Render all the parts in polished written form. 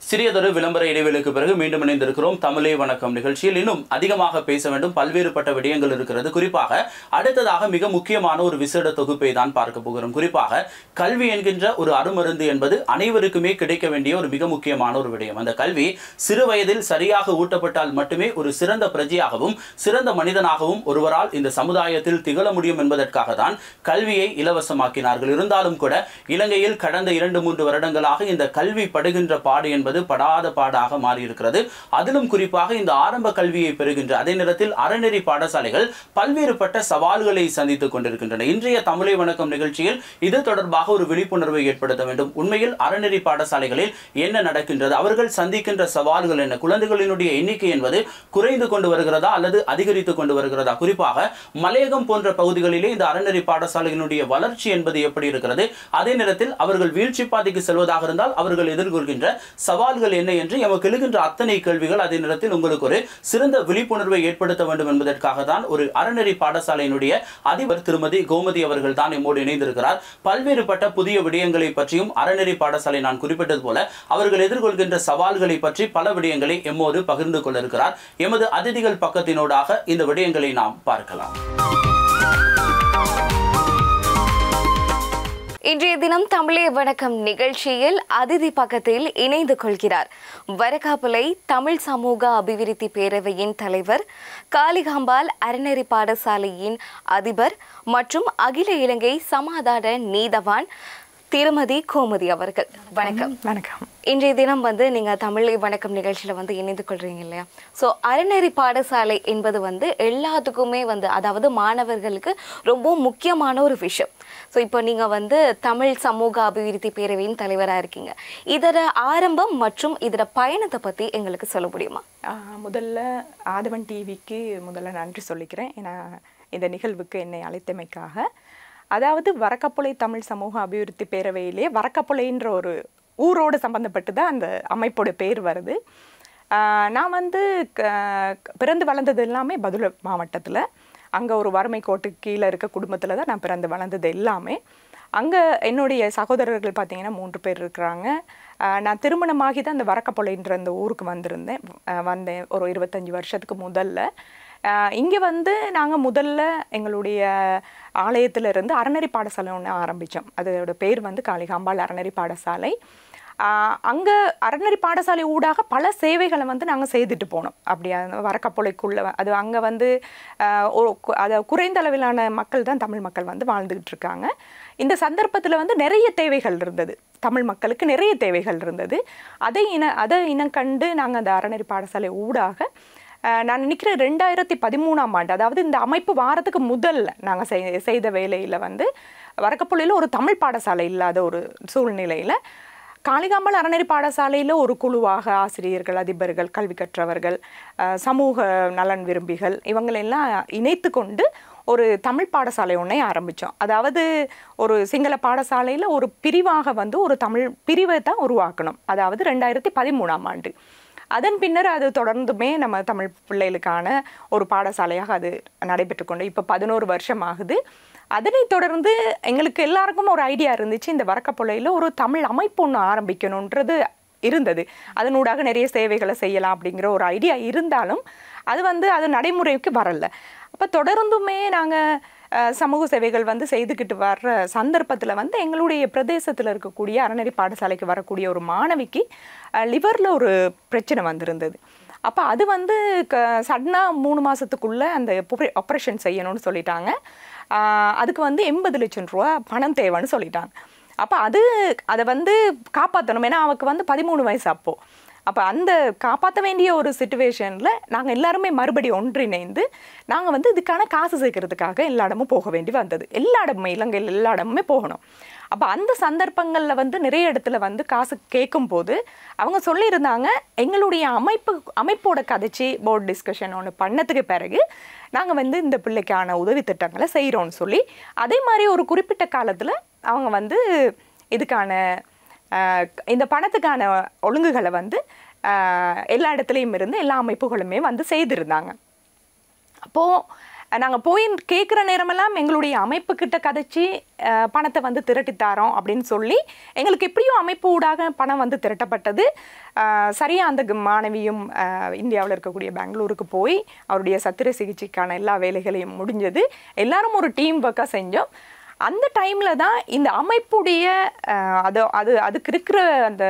சிறியதொரு விளம்பர இடைவேளைக்கு பிறகு மீண்டும் இணைந்திருக்கிறோம் தமிழே வணக்கம் நிகழ்ச்சியில். இன்னும் அதிகமாக பேச வேண்டும், பல்வேறுபட்ட விடயங்கள் இருக்கிறது. குறிப்பாக அடுத்ததாக மிக முக்கியமான ஒரு விசேட தொகுப்பை தான் பார்க்க போகிறோம். குறிப்பாக கல்வி என்கின்ற ஒரு அருமருந்து என்பது அனைவருக்குமே கிடைக்க வேண்டிய ஒரு மிக முக்கியமான ஒரு விடயம். அந்த கல்வி சிறு வயதில் சரியாக ஊட்டப்பட்டால் மட்டுமே ஒரு சிறந்த பிரஜையாகவும் சிறந்த மனிதனாகவும் ஒருவரால் இந்த சமுதாயத்தில் திகழ முடியும் என்பதற்காக தான் கல்வியை இலவசமாக்கினார்கள். இருந்தாலும் கூட இலங்கையில் கடந்த 2-3 வருடங்களாக இந்த கல்வி படுகின்ற பாடு என்பது படாத பாடாக மாறியிருக்கிறது. அதிலும் குறிப்பாக இந்த ஆரம்ப கல்வியை பெறுகின்ற அதே நேரத்தில் அறநெறி பாடசாலைகள் பல்வேறுபட்ட சவால்களை சந்தித்துக் கொண்டிருக்கின்றன. இன்றைய தமிழை வணக்கம் நிகழ்ச்சியில் இது தொடர்பாக ஒரு விழிப்புணர்வை ஏற்படுத்த வேண்டும். உண்மையில் அறநெறி பாடசாலைகளில் என்ன நடக்கின்றது, அவர்கள் சந்திக்கின்ற சவால்கள் என்ன, குழந்தைகளினுடைய எண்ணிக்கை என்பது குறைந்து கொண்டு வருகிறதா அல்லது அதிகரித்துக் கொண்டு வருகிறதா, குறிப்பாக மலையகம் போன்ற பகுதிகளிலே இந்த அறநெறி பாடசாலைகளுடைய வளர்ச்சி என்பது எப்படி இருக்கிறது, அதே நேரத்தில் அவர்கள் வீழ்ச்சி பாதைக்கு செல்வதாக இருந்தால் அவர்கள் எதிர்கொள்கின்ற சவால்கள் என்ன என்று எமக்கு எழுகின்ற அத்தனை கேள்விகள், அதே நேரத்தில் உங்களுக்கு ஒரு சிறந்த விழிப்புணர்வை ஏற்படுத்த வேண்டும் என்பதற்காக தான் ஒரு அறநெறி பாடசாலையினுடைய அதிபர் திருமதி கோமதி அவர்கள் தான் எம்மோடு இணைந்திருக்கிறார். பல்வேறுபட்ட புதிய விடயங்களை பற்றியும் அறநெறி பாடசாலை நான் குறிப்பிட்டது போல அவர்கள் எதிர்கொள்கின்ற சவால்களை பற்றி பல விடயங்களை எம்மோடு பகிர்ந்து கொள்ள இருக்கிறார். எமது அதிதிகள் பக்கத்தினோடாக இந்த விடயங்களை நாம் பார்க்கலாம். இன்றைய தினம் தமிழே வணக்கம் நிகழ்ச்சியில் அதிதி பக்கத்தில் இணைந்து கொள்கிறார் வரக்காப்புளை தமிழ் சமூக அபிவிருத்தி பேரவையின் தலைவர், காளிகாம்பாள் அறநெறி பாடசாலையின் அதிபர் மற்றும் அகில இலங்கை சமாதான நீதவான் திருமதி கோமதி அவர்கள். வணக்கம். வணக்கம். இன்றைய தினம் நீங்கள் தமிழ் வணக்கம் நிகழ்ச்சியில் இணைந்து கொள்றீங்க இல்லையா? ஸோ அறநெறி பாடசாலை என்பது எல்லாத்துக்குமே அதாவது மாணவர்களுக்கு ரொம்ப முக்கியமான ஒரு விஷயம். ஸோ இப்போ நீங்கள் தமிழ் சமூக அபிவிருத்தி பேரவையின் தலைவராக இருக்கீங்க. இதோட ஆரம்பம் மற்றும் இதோட பயணத்தை பற்றி எங்களுக்கு சொல்ல முடியுமா? முதல்ல ஆதவன் டிவிக்கு முதல்ல நன்றி சொல்லிக்கிறேன். ஏன்னா இந்த நிகழ்வுக்கு என்னை அழைத்தமைக்காக. அதாவது வரக்காப்புளை தமிழ் சமூக அபிவிருத்தி பேரவையிலே வரக்காப்புளைன்ற ஒரு ஊரோடு சம்பந்தப்பட்டு தான் அந்த அமைப்போட பேர் வருது. நான் பிறந்து வளர்ந்தது எல்லாமே பதுளை மாவட்டத்தில். அங்கே ஒரு வறுமை கோட்டுக்கு கீழே இருக்க குடும்பத்தில் தான் நான் பிறந்து வளர்ந்தது எல்லாமே. அங்கே என்னுடைய சகோதரர்கள் பார்த்திங்கன்னா 3 பேர் இருக்கிறாங்க. நான் திருமணமாகி தான் அந்த வரக்காப்புளைன்ற அந்த ஊருக்கு வந்தேன் ஒரு 25 வருஷத்துக்கு முதல்ல. இங்கே நாங்கள் முதல்ல எங்களுடைய ஆலயத்தில் இருந்து அறநெறி பாடசாலை ஒன்று ஆரம்பித்தோம். அதோட பேர் காளிகாம்பாள் அறநெறி பாடசாலை. அங்கே அறநெறி பாடசாலை ஊடாக பல சேவைகளை நாங்கள் செய்துட்டு போனோம். அப்படி வரக்காப்புளைக்குள்ளே அது அங்கே அதை குறைந்த அளவிலான மக்கள் தான் தமிழ் மக்கள் வாழ்ந்துக்கிட்டு இருக்காங்க. இந்த சந்தர்ப்பத்தில் நிறைய தேவைகள் இருந்தது, தமிழ் மக்களுக்கு நிறைய தேவைகள் இருந்தது. அதை இனம் கண்டு நாங்கள் அந்த அறநெறி பாடசாலை ஊடாக நான் நினைக்கிறேன் 2013ஆம் ஆண்டு, அதாவது இந்த அமைப்பு வாரத்துக்கு முதல்ல நாங்கள் செய்த வேலையில் வரக்காப்புளையில் ஒரு தமிழ் பாடசாலை இல்லாத ஒரு சூழ்நிலையில் காளிகாம்பாள் அறநெறி பாடசாலையில் ஒரு குழுவாக ஆசிரியர்கள், அதிபர்கள், கல்வி கற்றவர்கள், சமூக நலன் விரும்பிகள் இவங்களெல்லாம் இணைத்து கொண்டு ஒரு தமிழ் பாடசாலை ஒன்றை ஆரம்பித்தோம். அதாவது ஒரு சிங்கள பாடசாலையில் ஒரு பிரிவாக ஒரு தமிழ் பிரிவை தான் உருவாக்கணும். அதாவது 2013ஆம் ஆண்டு. அதன் பின்னர் அது தொடர்ந்துமே நம்ம தமிழ் பிள்ளைகளுக்கான ஒரு பாடசாலையாக அது நடைபெற்று கொண்டு இப்போ 11 வருஷம் ஆகுது. அதனைத் தொடர்ந்து எங்களுக்கு எல்லாருக்கும் ஒரு ஐடியா இருந்துச்சு, இந்த வரக்காப்புளையில் ஒரு தமிழ் அமைப்பு ஒன்று ஆரம்பிக்கணுன்றது இருந்தது. அதனூடாக நிறைய சேவைகளை செய்யலாம் அப்படிங்கிற ஒரு ஐடியா இருந்தாலும் அது நடைமுறைக்கு வரலை. அப்போ தொடர்ந்துமே நாங்கள் சமூக சேவைகள் செய்துக்கிட்டு வர்ற சந்தர்ப்பத்தில் எங்களுடைய பிரதேசத்தில் இருக்கக்கூடிய அறநெறி பாடசாலைக்கு வரக்கூடிய ஒரு மாணவிக்கு லிவரில் ஒரு பிரச்சனை வந்திருந்தது. அப்போ அது சடனாக 3 மாதத்துக்குள்ளே அந்த ஆப்ரேஷன் செய்யணும்னு சொல்லிட்டாங்க. அதுக்கு 80 லட்சம் ரூபா பணம் தேவைன்னு சொல்லிட்டாங்க. அப்போ அதை காப்பாற்றணும். ஏன்னா அவருக்கு 13 வயசு அப்போது. அப்போ அந்த காப்பாற்ற வேண்டிய ஒரு சிச்சுவேஷனில் நாங்கள் எல்லாருமே மறுபடியும் ஒன்றிணைந்து நாங்கள் இதுக்கான காசு சேர்க்கறதுக்காக எல்லா இடமும் போக வேண்டி வந்தது. எல்லா இடமுமே இலங்கையில் எல்லா இடமுமே போகணும். அப்போ அந்த சந்தர்ப்பங்களில் நிறைய இடத்துல காசு கேட்கும்போது அவங்க சொல்லியிருந்தாங்க, எங்களுடைய அமைப்போட கதைச்சி போர்டு டிஸ்கஷன் ஒன்று பண்ணதுக்கு பிறகு நாங்கள் இந்த பிள்ளைக்கான உதவி திட்டங்களை செய்கிறோன்னு சொல்லி அதே மாதிரி ஒரு குறிப்பிட்ட காலத்தில் அவங்க இதுக்கான இந்த பணத்துக்கான ஒழுங்குகளை எல்லா இடத்துலையும் இருந்து எல்லா அமைப்புகளுமே செய்திருந்தாங்க. அப்போது நாங்கள் போய் கேட்குற நேரமெல்லாம் எங்களுடைய அமைப்புக்கிட்ட கதைச்சி பணத்தை வந்து திரட்டித்தாரோம் அப்படின்னு சொல்லி எங்களுக்கு எப்படியும் அமைப்பு ஊடாக பணம் வந்து திரட்டப்பட்டது. சரியாக அந்த மாணவியும் இந்தியாவில் இருக்கக்கூடிய பெங்களூருக்கு போய் அவருடைய சத்திர சிகிச்சைக்கான எல்லா வேலைகளையும் முடிஞ்சது. எல்லாரும் ஒரு டீம் ஒர்க்காக செஞ்சோம். அந்த டைமில் தான் இந்த அமைப்புடைய அதுக்கு இருக்கிற அந்த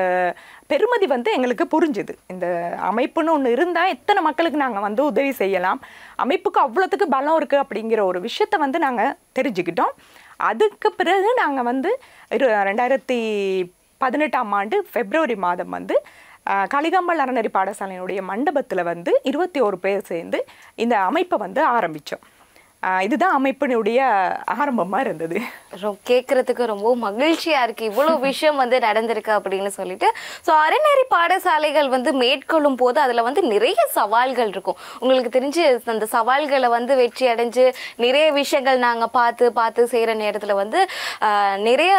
பெருமதி வந்து எங்களுக்கு புரிஞ்சுது. இந்த அமைப்புன்னு ஒன்று இருந்தால் எத்தனை மக்களுக்கு நாங்கள் வந்து உதவி செய்யலாம், அமைப்புக்கு அவ்வளோத்துக்கு பலம் இருக்குது அப்படிங்கிற ஒரு விஷயத்தை வந்து நாங்கள் தெரிஞ்சுக்கிட்டோம். அதுக்கு பிறகு நாங்கள் வந்து 2018ஆம் ஆண்டு பிப்ரவரி மாதம் வந்து கலிகாம்பாள் அறநெறி பாடசாலையினுடைய மண்டபத்தில் வந்து 21 பேர் சேர்ந்து இந்த அமைப்பை வந்து ஆரம்பித்தோம். இதுதான் அமைப்பினுடைய ஆரம்பமாக இருந்தது. கேட்குறதுக்கு ரொம்ப மகிழ்ச்சியாக இருக்குது, இவ்வளோ விஷயம் வந்து நடந்திருக்கு அப்படின்னு சொல்லிட்டு. ஸோ அறநெறி பாடசாலைகள் வந்து மேற்கொள்ளும் போது அதில் வந்து நிறைய சவால்கள் இருக்கும். உங்களுக்கு தெரிஞ்சு அந்த சவால்களை வந்து வெற்றி அடைஞ்சு நிறைய விஷயங்கள் நாங்கள் பார்த்து செய்கிற நேரத்தில் வந்து நிறைய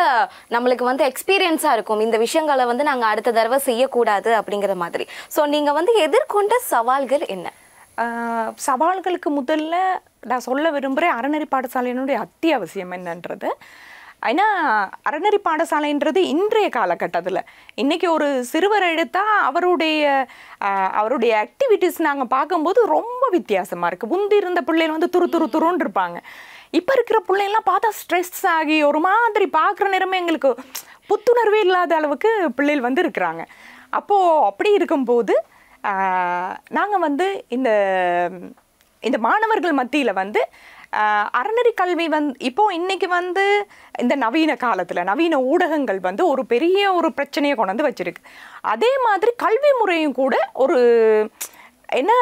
நம்மளுக்கு வந்து எக்ஸ்பீரியன்ஸாக இருக்கும். இந்த விஷயங்களை வந்து நாங்கள் அடுத்த தடவை செய்யக்கூடாது அப்படிங்கிற மாதிரி. ஸோ நீங்கள் வந்து எதிர்கொண்ட சவால்கள் என்ன? சவால்களுக்கு முதல்ல நான் சொல்ல விரும்புகிறேன் அறநெறி பாடசாலையினுடைய அத்தியாவசியம் என்னன்றது. ஏன்னா அறநெறி பாடசாலைன்றது இன்றைய காலகட்டத்தில் இன்றைக்கி ஒரு சிறுவர் எடுத்தால் அவருடைய ஆக்டிவிட்டீஸ் நாங்கள் பார்க்கும்போது ரொம்ப வித்தியாசமாக இருக்குது. முந்தி இருந்த பிள்ளைகள் வந்து துருன்னு இருப்பாங்க. இப்போ இருக்கிற பிள்ளைங்கள்லாம் பார்த்தா ஸ்ட்ரெஸ் ஆகி ஒரு மாதிரி பார்க்குற நேரமே எங்களுக்கு புத்துணர்வே இல்லாத அளவுக்கு பிள்ளைகள் வந்து இருக்கிறாங்க. அப்போது அப்படி இருக்கும்போது நாங்கள் வந்து இந்த மாணவர்கள் மத்தியில் வந்து அறநெறி கல்வி இப்போது இன்றைக்கி வந்து இந்த நவீன காலத்தில் நவீன ஊடகங்கள் வந்து ஒரு பெரிய ஒரு பிரச்சனையை கொண்டு வந்து வச்சுருக்கு. அதே மாதிரி கல்வி முறையும் கூட ஒரு என்ன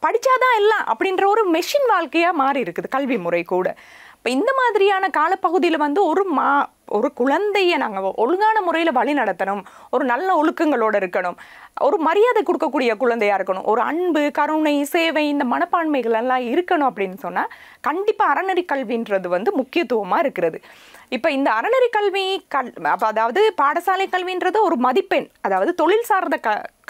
படித்தாதான் எல்லாம் அப்படின்ற ஒரு மெஷின் வாழ்க்கையாக மாறி இருக்குது கல்வி முறை கூட. இப்போ இந்த மாதிரியான காலப்பகுதியில் வந்து ஒரு குழந்தையை நாங்கள் ஒழுங்கான முறையில் வழி நடத்தணும், ஒரு நல்ல ஒழுக்கங்களோடு இருக்கணும், ஒரு மரியாதை கொடுக்கக்கூடிய குழந்தையாக இருக்கணும், ஒரு அன்பு, கருணை, சேவை, இந்த மனப்பான்மைகள் எல்லாம் இருக்கணும் அப்படின்னு சொன்னால் கண்டிப்பாக அறநெறி கல்வின்றது வந்து முக்கியத்துவமாக இருக்கிறது. இப்போ இந்த அறநெறி கல்வி அதாவது பாடசாலை கல்வின்றது ஒரு மதிப்பெண், அதாவது தொழில் சார்ந்த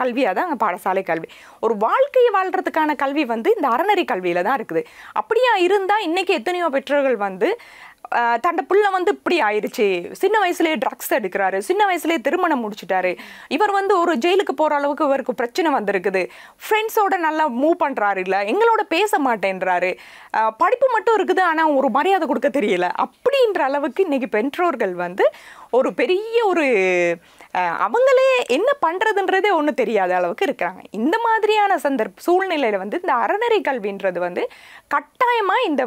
கல்வியாக தான் அங்கே பாடசாலை கல்வி. ஒரு வாழ்க்கையை வாழ்கிறதுக்கான கல்வி வந்து இந்த அறநெறி கல்வியில் தான் இருக்குது. அப்படியா இருந்தால் இன்றைக்கி எத்தனையோ பெற்றோர்கள் வந்து தன்னை பிள்ளை வந்து இப்படி ஆயிடுச்சு, சின்ன வயசுலேயே ட்ரக்ஸ் எடுக்கிறாரு, சின்ன வயசுலேயே திருமணம் முடிச்சுட்டாரு, இவர் வந்து ஒரு ஜெயிலுக்கு போகிற அளவுக்கு இவருக்கு பிரச்சனை வந்திருக்குது, ஃப்ரெண்ட்ஸோட நல்லா மூவ் பண்ணுறாரு, இல்லை எங்களோட பேச மாட்டேன்றாரு, படிப்பு மட்டும் இருக்குது ஆனால் ஒரு மரியாதை கொடுக்க தெரியல, அப்படின்ற அளவுக்கு இன்றைக்கி பெற்றோர்கள் வந்து ஒரு பெரிய ஒரு அவங்களே என்ன பண்ணுறதுன்றதே ஒன்றும் தெரியாத அளவுக்கு இருக்கிறாங்க. இந்த மாதிரியான சூழ்நிலையில் வந்து இந்த அறநெறி கல்வின்றது வந்து கட்டாயமாக இந்த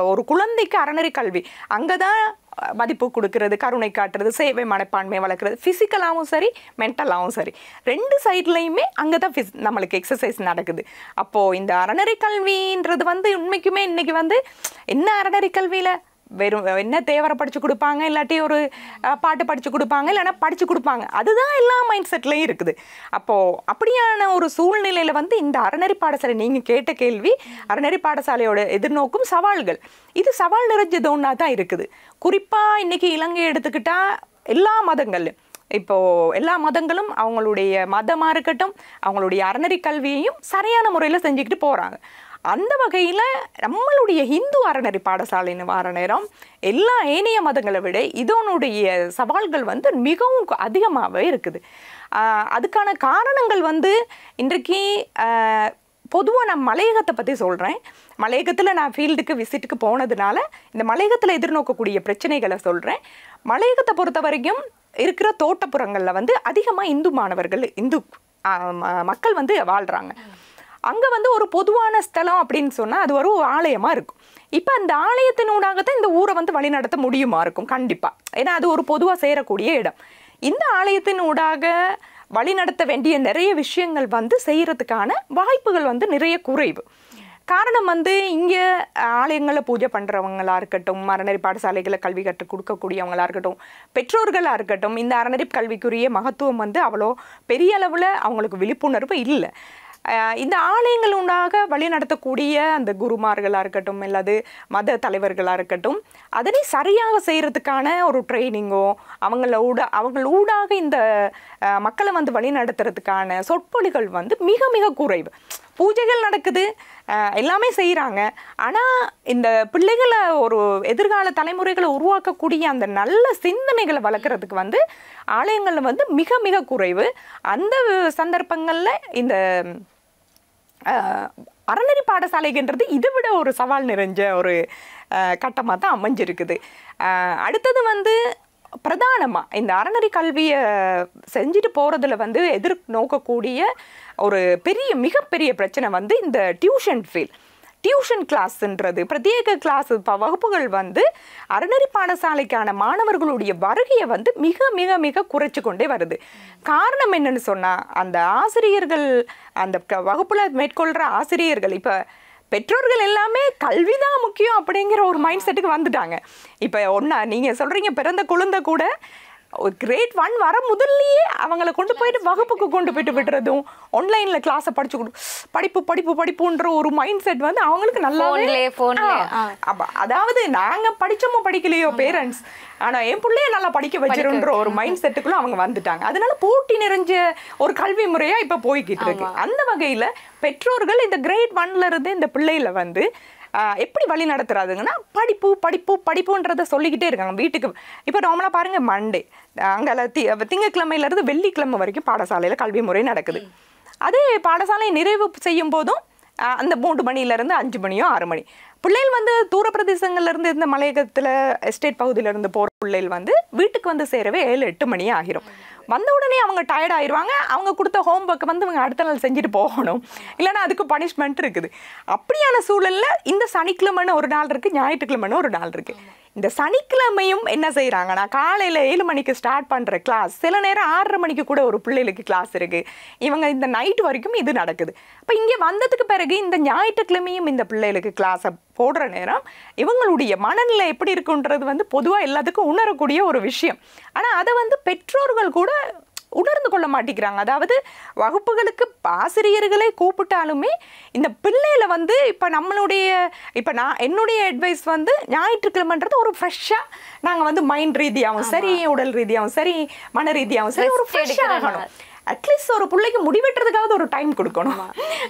ஒரு குழந்தைக்கு அறநெறி கல்வி அங்கே தான் மதிப்பு கொடுக்கறது, கருணை காட்டுறது, சேவை மனப்பான்மை வளர்க்குறது, ஃபிசிக்கலாகவும் சரி மென்டலாகவும் சரி ரெண்டு சைட்லேயுமே அங்கே தான் நம்மளுக்கு எக்ஸசைஸ் நடக்குது. அப்போது இந்த அறநெறி கல்வின்றது வந்து உண்மைக்குமே இன்றைக்கி வந்து என்ன அறநெறி கல்வியில் வெறும் என்ன தேவரை படித்து கொடுப்பாங்க, இல்லாட்டி ஒரு பாட்டு படித்து கொடுப்பாங்க, இல்லைன்னா படித்து கொடுப்பாங்க, அதுதான் எல்லா மைண்ட் செட்லேயும் இருக்குது. அப்போது அப்படியான ஒரு சூழ்நிலையில் வந்து இந்த அறநெறி பாடசாலை நீங்கள் கேட்ட கேள்வி அறநெறி பாடசாலையோட எதிர்நோக்கும் சவால்கள், இது சவால் நிறைஞ்சது ஒன்றா தான் இருக்குது. குறிப்பாக இன்றைக்கி இலங்கை எடுத்துக்கிட்டால் எல்லா மதங்களும் எல்லா மதங்களும் அவங்களுடைய மதமாக இருக்கட்டும் அவங்களுடைய அறநெறி கல்வியையும் சரியான முறையில் செஞ்சுக்கிட்டு போகிறாங்க. அந்த வகையில் நம்மளுடைய இந்து அறநெறி பாடசாலைன்னு வர நேரம் எல்லா ஏனைய மதங்களை விட இதனுடைய சவால்கள் வந்து மிகவும் அதிகமாகவே இருக்குது. அதுக்கான காரணங்கள் வந்து இன்றைக்கு பொதுவாக நான் மலையகத்தை பற்றி சொல்கிறேன். மலையகத்தில் நான் ஃபீல்டுக்கு விசிட்டுக்கு போனதுனால இந்த மலையகத்தில் எதிர்நோக்கக்கூடிய பிரச்சனைகளை சொல்கிறேன். மலையகத்தை பொறுத்த வரைக்கும் இருக்கிற தோட்டப்புறங்களில் வந்து அதிகமாக இந்து மாணவர்கள் இந்து மக்கள் வந்து வாழ்கிறாங்க. அங்கே வந்து ஒரு பொதுவான ஸ்தலம் அப்படின்னு சொன்னால் அது ஒரு ஆலயமாக இருக்கும். இப்போ அந்த ஆலயத்தினூடாகத்தான் இந்த ஊரை வந்து வழிநடத்த முடியுமா இருக்கும் கண்டிப்பாக, ஏன்னா அது ஒரு பொதுவாக சேரக்கூடிய இடம். இந்த ஆலயத்தினூடாக வழிநடத்த வேண்டிய நிறைய விஷயங்கள் வந்து செய்கிறதுக்கான வாய்ப்புகள் வந்து நிறைய குறைவு. காரணம் வந்து இங்கே ஆலயங்களில் பூஜை பண்ணுறவங்களா இருக்கட்டும், அறநெறி பாடசாலைகளை கல்வி கற்றுக் கொடுக்கக்கூடியவங்களா இருக்கட்டும், பெற்றோர்களாக இருக்கட்டும், இந்த அறநெறி கல்விக்குரிய மகத்துவம் வந்து அவ்வளோ பெரிய அளவில் அவங்களுக்கு விழிப்புணர்வு இல்லை. இந்த ஆலயங்கள் உண்டாக வழி நடத்தக்கூடிய அந்த குருமார்களாக இருக்கட்டும் அல்லது மத தலைவர்களாக இருக்கட்டும் அதனை சரியாக செய்கிறதுக்கான ஒரு ட்ரைனிங்கோ அவங்களூடாக இந்த மக்களை வந்து வழி நடத்துறதுக்கான சொற்பொழிகள் வந்து மிக மிக குறைவு. பூஜைகள் நடக்குது, எல்லாமே செய்கிறாங்க. ஆனால் இந்த பிள்ளைகளை ஒரு எதிர்கால தலைமுறைகளை உருவாக்கக்கூடிய அந்த நல்ல சிந்தனைகளை வளர்க்குறதுக்கு வந்து ஆலயங்கள் வந்து மிக மிக குறைவு. அந்த சந்தர்ப்பங்களில் இந்த அறநெறி பாடசாலைன்றது இதை விட ஒரு சவால் நிறைஞ்ச ஒரு கட்டமாக தான் அமைஞ்சிருக்குது. அடுத்தது வந்து பிரதானமாக இந்த அறநெறி கல்வியை செஞ்சுட்டு போகிறதுல வந்து எதிர்நோக்கக்கூடிய ஒரு மிகப்பெரிய பிரச்சனை வந்து இந்த டியூஷன் கிளாஸ்ன்றது, பிரத்யேக கிளாஸ் வகுப்புகள் வந்து அறநெறி பாடசாலைக்கான மாணவர்களுடைய வருகையை வந்து மிக மிக மிக குறைச்சு கொண்டே வருது. காரணம் என்னன்னு சொன்னால், அந்த ஆசிரியர்கள், அந்த வகுப்பில் மேற்கொள்கிற ஆசிரியர்கள், இப்போ பெற்றோர்கள் எல்லாமே கல்வி தான் முக்கியம் அப்படிங்கிற ஒரு மைண்ட் செட்டுக்கு வந்துட்டாங்க. இப்போ நீங்கள் சொல்கிறீங்க, பிறந்த குழந்தை கூட கிரேட் 1 வர முதல்லையே அவங்கள கொண்டு போயிட்டு வகுப்புக்கு கொண்டு போயிட்டு விடுறதும், ஆன்லைனில் கிளாஸை படிப்புன்ற ஒரு மைண்ட் செட் வந்து அவங்களுக்கு நல்லாவே. அதாவது நாங்கள் படித்தோமோ படிக்கலையோ பேரண்ட்ஸ், ஆனால் என் பிள்ளைய நல்லா படிக்க வச்சிருன்ற ஒரு மைண்ட் செட்டுக்குள்ள அவங்க வந்துட்டாங்க. அதனால போட்டி நிறைஞ்ச ஒரு கல்வி முறையாக இப்போ போய்கிட்டு இருக்கு. அந்த வகையில் பெற்றோர்கள் இந்த கிரேட் 1ல இருந்து இந்த பிள்ளைகளை வந்து எப்படி வழி நடத்துறாதுங்கன்னா, படிப்புன்றதை சொல்லிக்கிட்டே இருக்காங்க வீட்டுக்கு. இப்போ நார்மலாக பாருங்கள், மண்டே அங்கே திங்கக்கிழமையிலேருந்து வெள்ளிக்கிழமை வரைக்கும் பாடசாலையில் கல்வி முறை நடக்குது. அதே பாடசாலை நிறைவு செய்யும் போதும் அந்த 3 மணிலேருந்து 5 மணியோ 6 மணி பிள்ளைகள் வந்து தூர பிரதேசங்கள்லேருந்து இந்த மலையகத்தில் எஸ்டேட் பகுதியிலேருந்து போகிற பிள்ளைகள் வந்து வீட்டுக்கு வந்து சேரவே 7-8 மணி ஆகிரும். வந்த உடனே அவங்க டயர்ட் ஆயிடுவாங்க. அவங்க கொடுத்த ஹோம்ஒர்க் வந்து அவங்க அடுத்த நாள் செஞ்சுட்டு போகணும், இல்லைன்னா அதுக்கு பனிஷ்மெண்ட் இருக்குது. அப்படியான சூழலில் இந்த சனிக்கிழமைன்னு ஒரு நாள் இருக்குது, ஞாயிற்றுக்கிழமைன்னு ஒரு நாள் இருக்குது. இந்த சனிக்கிழமையும் என்ன செய்கிறாங்கன்னா, காலையில் 7 மணிக்கு ஸ்டார்ட் பண்ணுற கிளாஸ் சில நேரம் 6:30 மணிக்கு கூட ஒரு பிள்ளைகளுக்கு கிளாஸ் இருக்குது. இவங்க இந்த நைட் வரைக்கும் இது நடக்குது. இப்போ இங்கே வந்ததுக்கு பிறகு இந்த ஞாயிற்றுக்கிழமையும் இந்த பிள்ளைகளுக்கு கிளாஸை போடுற நேரம் இவங்களுடைய மனநிலை எப்படி இருக்குன்றது வந்து பொதுவாக எல்லாத்துக்கும் உணரக்கூடிய ஒரு விஷயம். ஆனால் அதை வந்து பெற்றோர்கள் கூட உணர்ந்து கொள்ள மாட்டேங்கிறாங்க. அதாவது வகுப்புகளுக்கு ஆசிரியர்களை கூப்பிட்டாலுமே இந்த பிள்ளையில வந்து இப்போ என்னுடைய அட்வைஸ் வந்து ஞாயிற்றுக்கிழமைன்றது ஒரு ஃப்ரெஷ்ஷாக நாங்கள் வந்து மைண்ட் ரீதியாகவும் சரி, உடல் ரீதியாகவும் சரி, மன ரீதியாகவும் சரி ஒரு ஃப்ரெஷ்ஷாக ஆகணும். அட்லீஸ்ட் ஒரு பிள்ளைக்கு முடிவெட்டுறதுக்காவது ஒரு டைம் கொடுக்கணும்.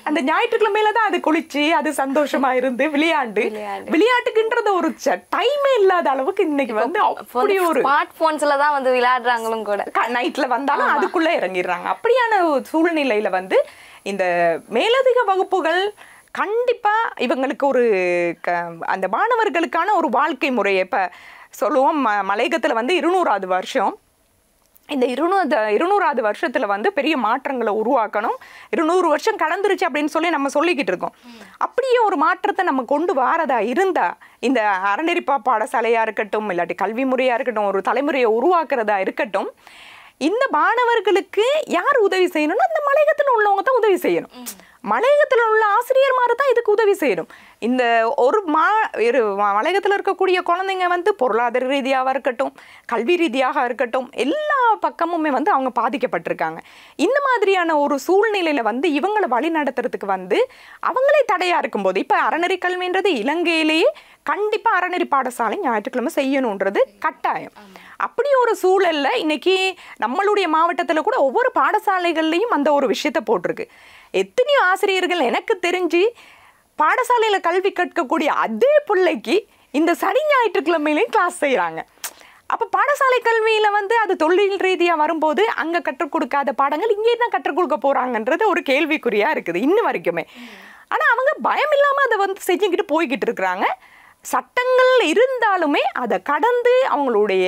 அந்த ஞாயிற்றுக்கிழமையில தான் அது குளிச்சு அது சந்தோஷமா இருந்து விளையாட்டுக்குன்றது ஒரு டைமே இல்லாத அளவுக்கு இன்னைக்கு வந்து அப்படி ஒரு ஸ்மார்ட் போன்ஸ்ல தான் வந்து விளையாடுறாங்களும் கூட. நைட்ல வந்தாலும் அதுக்குள்ள இறங்கிடுறாங்க. அப்படியான சூழ்நிலையில வந்து இந்த மேலதிக வகுப்புகள் கண்டிப்பா இவங்களுக்கு ஒரு அந்த மாணவர்களுக்கான ஒரு வாழ்க்கை முறையை இப்ப சொல்லுவோம். மலையகத்துல வந்து 200வது வருஷம். இந்த 200வது வருஷத்தில் வந்து பெரிய மாற்றங்களை உருவாக்கணும். 200 வருஷம் கடந்துருச்சு அப்படின்னு சொல்லி நம்ம சொல்லிக்கிட்டு இருக்கோம். அப்படியே ஒரு மாற்றத்தை நம்ம கொண்டு வரதா இருந்தால் இந்த அறநெறி பாடசாலையாக இருக்கட்டும், இல்லாட்டி கல்வி முறையாக இருக்கட்டும், ஒரு தலைமுறையை உருவாக்குறதா இருக்கட்டும், இந்த மாணவர்களுக்கு யார் உதவி செய்யணும்னா இந்த மலையகத்தில் உள்ளவங்க தான் உதவி செய்யணும். மலையகத்தில் உள்ள ஆசிரியர்மாரு தான் இதுக்கு உதவி செய்யணும். இந்த ஒரு மலையகத்தில் இருக்கக்கூடிய குழந்தைங்க வந்து பொருளாதார ரீதியாக இருக்கட்டும், கல்வி ரீதியாக இருக்கட்டும், எல்லா பக்கமுமே வந்து அவங்க பாதிக்கப்பட்டிருக்காங்க. இந்த மாதிரியான ஒரு சூழ்நிலையில் வந்து இவங்களை வழி நடத்துறதுக்கு வந்து அவங்களே தடையாக இருக்கும்போது, இப்போ அறநெறி கல்வின்றது இலங்கையிலேயே கண்டிப்பாக அறநெறி பாடசாலை ஞாயிற்றுக்கிழமை செய்யணுன்றது கட்டாயம். அப்படி ஒரு சூழல்ல இன்னைக்கு நம்மளுடைய மாவட்டத்தில் கூட ஒவ்வொரு பாடசாலைகள்லையும் அந்த ஒரு விஷயத்தை போட்டிருக்கு. எத்தனையோ ஆசிரியர்கள் எனக்கு தெரிஞ்சு பாடசாலையில் கல்வி கற்கக்கூடிய அதே பிள்ளைக்கு இந்த சனி ஞாயிற்றுக்கிழமையிலையும் கிளாஸ் செய்கிறாங்க. அப்போ பாடசாலை கல்வியில் வந்து அது தொழில் ரீதியாக வரும்போது அங்கே கற்றுக் கொடுக்காத பாடங்கள் இங்கே தான் கற்றுக் கொடுக்க போகிறாங்கன்றது ஒரு கேள்விக்குறியாக இருக்குது இன்னும் வரைக்குமே. ஆனால் அவங்க பயம் இல்லாமல் அதை வந்து செஞ்சுக்கிட்டு போய்கிட்டு இருக்கிறாங்க. சட்டங்கள் இருந்தாலுமே அதை கடந்து அவங்களுடைய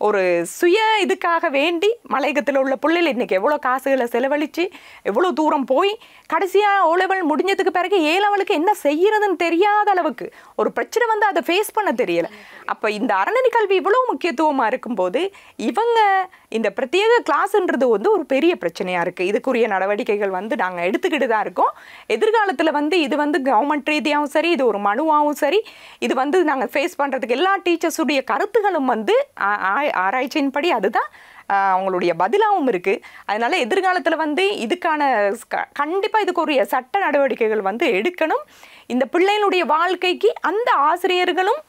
ஒரு சுய இதுக்காக வேண்டி மலையகத்தில் உள்ள பிள்ளைகள் இன்றைக்கி எவ்வளோ காசுகளை செலவழித்து எவ்வளோ தூரம் போய் கடைசியாக O-level முடிஞ்சதுக்கு பிறகு A-levelக்கு என்ன செய்யறதுன்னு தெரியாத அளவுக்கு ஒரு பிரச்சனை வந்து அதை ஃபேஸ் பண்ண தெரியலை. அப்போ இந்த அறநெறி கல்வி இவ்வளோ முக்கியத்துவமாக இருக்கும்போது இவங்க இந்த பிரத்யேக கிளாஸ்ன்றது வந்து ஒரு பெரிய பிரச்சனையாக இருக்குது. இதுக்குரிய நடவடிக்கைகள் வந்து நாங்கள் எடுத்துக்கிட்டு தான் இருக்கோம். எதிர்காலத்தில் வந்து இது வந்து கவர்மெண்ட் ரீதியாகவும் சரி, இது ஒரு மனுவாகவும் சரி, இது வந்து நாங்கள் ஃபேஸ் பண்ணுறதுக்கு எல்லா டீச்சர்ஸுடைய கருத்துகளும் வந்து ஆராய்ச்சியின்படி அதுதான் அவங்களுடைய பதிலாகவும் இருக்குது. அதனால எதிர்காலத்தில் வந்து இதுக்கான கண்டிப்பாக இதுக்குரிய சட்ட நடவடிக்கைகள் வந்து எடுக்கணும். இந்த பிள்ளைகளுடைய வாழ்க்கைக்கு அந்த ஆசிரியர்களும்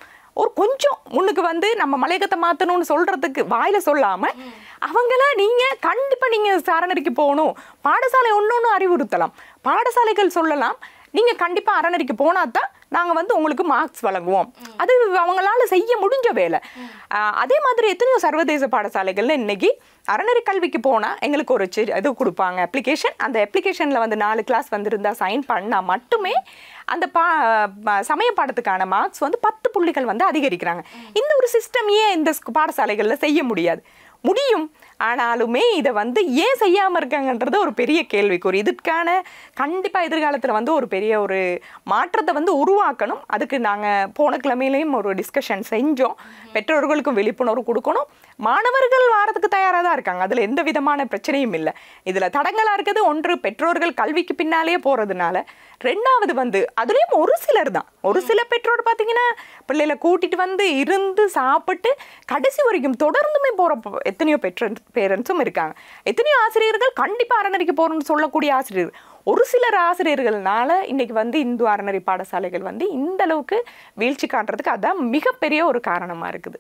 ஒரு கொஞ்சம் முன்னுக்கு வந்து நம்ம மலையகத்தை மாற்றணும்னு சொல்கிறதுக்கு வாயில் சொல்லாமல் அவங்கள நீங்கள் கண்டிப்பாக நீங்கள் அறநெறிக்கு போகணும், பாடசாலை ஒன்று அறிவுறுத்தலாம், பாடசாலைகள் சொல்லலாம், நீங்கள் கண்டிப்பாக அறநெறிக்கு போனால் தான் நாங்கள் வந்து உங்களுக்கு மார்க்ஸ் வழங்குவோம். அது அவங்களால செய்ய முடிஞ்ச வேலை. அதே மாதிரி எத்தனையோ சர்வதேச பாடசாலைகள்ல இன்னைக்கு அறநெறி கல்விக்கு போனால் எங்களுக்கு ஒரு இது கொடுப்பாங்க அப்ளிகேஷன். அந்த அப்ளிகேஷனில் வந்து 4 கிளாஸ் வந்துருந்தா சைன் பண்ணால் மட்டுமே அந்த சமய பாடத்துக்கான மார்க்ஸ் வந்து 10 புள்ளிகள் வந்து அதிகரிக்கிறாங்க. இந்த ஒரு சிஸ்டம் ஏன் இந்த பாடசாலைகளில் செய்ய முடியாது? முடியும், ஆனாலுமே இதை வந்து ஏன் செய்யாமல் இருக்காங்கன்றது ஒரு பெரிய கேள்விக்குறி. இதுக்கான கண்டிப்பாக எதிர்காலத்தில் வந்து ஒரு பெரிய ஒரு மாற்றத்தை வந்து உருவாக்கணும். அதுக்கு நாங்கள் போன கிழமையிலையும் ஒரு டிஸ்கஷன் செஞ்சோம். பெற்றோர்களுக்கும் விழிப்புணர்வு கொடுக்கணும். மாணவர்கள் வாரத்துக்கு தயாராக தான் இருக்காங்க, அதில் எந்த விதமான பிரச்சனையும் இல்லை. இதில் தடங்களாக இருக்குது ஒன்று, பெற்றோர்கள் கல்விக்கு பின்னாலே போகிறதுனால. ரெண்டாவது வந்து அதுலேயும் ஒரு சிலர் தான், ஒரு சில பெற்றோர் பார்த்தீங்கன்னா பிள்ளைகளை கூட்டிகிட்டு வந்து இருந்து சாப்பிட்டு கடைசி வரைக்கும் தொடர்ந்துமே போகிற எத்தனையோ பேரண்ட்ஸும் இருக்காங்க. எத்தனையோ ஆசிரியர்கள் கண்டிப்பாக அறநெறிக்கு போகிறோம்னு சொல்லக்கூடிய ஆசிரியர்கள். ஒரு சிலர் ஆசிரியர்கள்னால இன்னைக்கு வந்து இந்து அறநெறி பாடசாலைகள் வந்து இந்த அளவுக்கு வீழ்ச்சி காட்டுறதுக்கு அதான் மிகப்பெரிய ஒரு காரணமாக இருக்குது.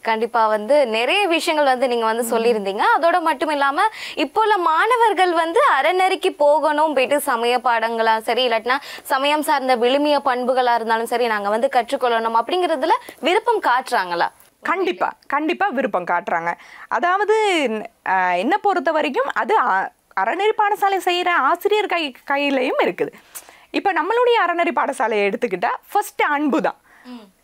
கண்டிப்பா வந்து நிறைய விஷயங்கள் வந்து நீங்க வந்து சொல்லியிருந்தீங்க. அதோட மட்டும் இல்லாம இப்போ உள்ள மாணவர்கள் வந்து அறநெறிக்கு போகணும், போயிட்டு சமய பாடங்களா சரி, இல்லாட்டினா சமயம் சார்ந்த விழுமிய பண்புகளா இருந்தாலும் சரி நாங்க வந்து கற்றுக்கொள்ளணும் அப்படிங்கிறதுல விருப்பம் காட்டுறாங்களா? கண்டிப்பா விருப்பம் காட்டுறாங்க. அதாவது என்ன பொறுத்த வரைக்கும் அது அறநெறி பாடசாலை செய்யற ஆசிரியர் கையிலையும் இருக்குது. இப்ப நம்மளுடைய அறநெறி பாடசாலையை எடுத்துக்கிட்டா ஃபர்ஸ்ட் அன்பு தான்.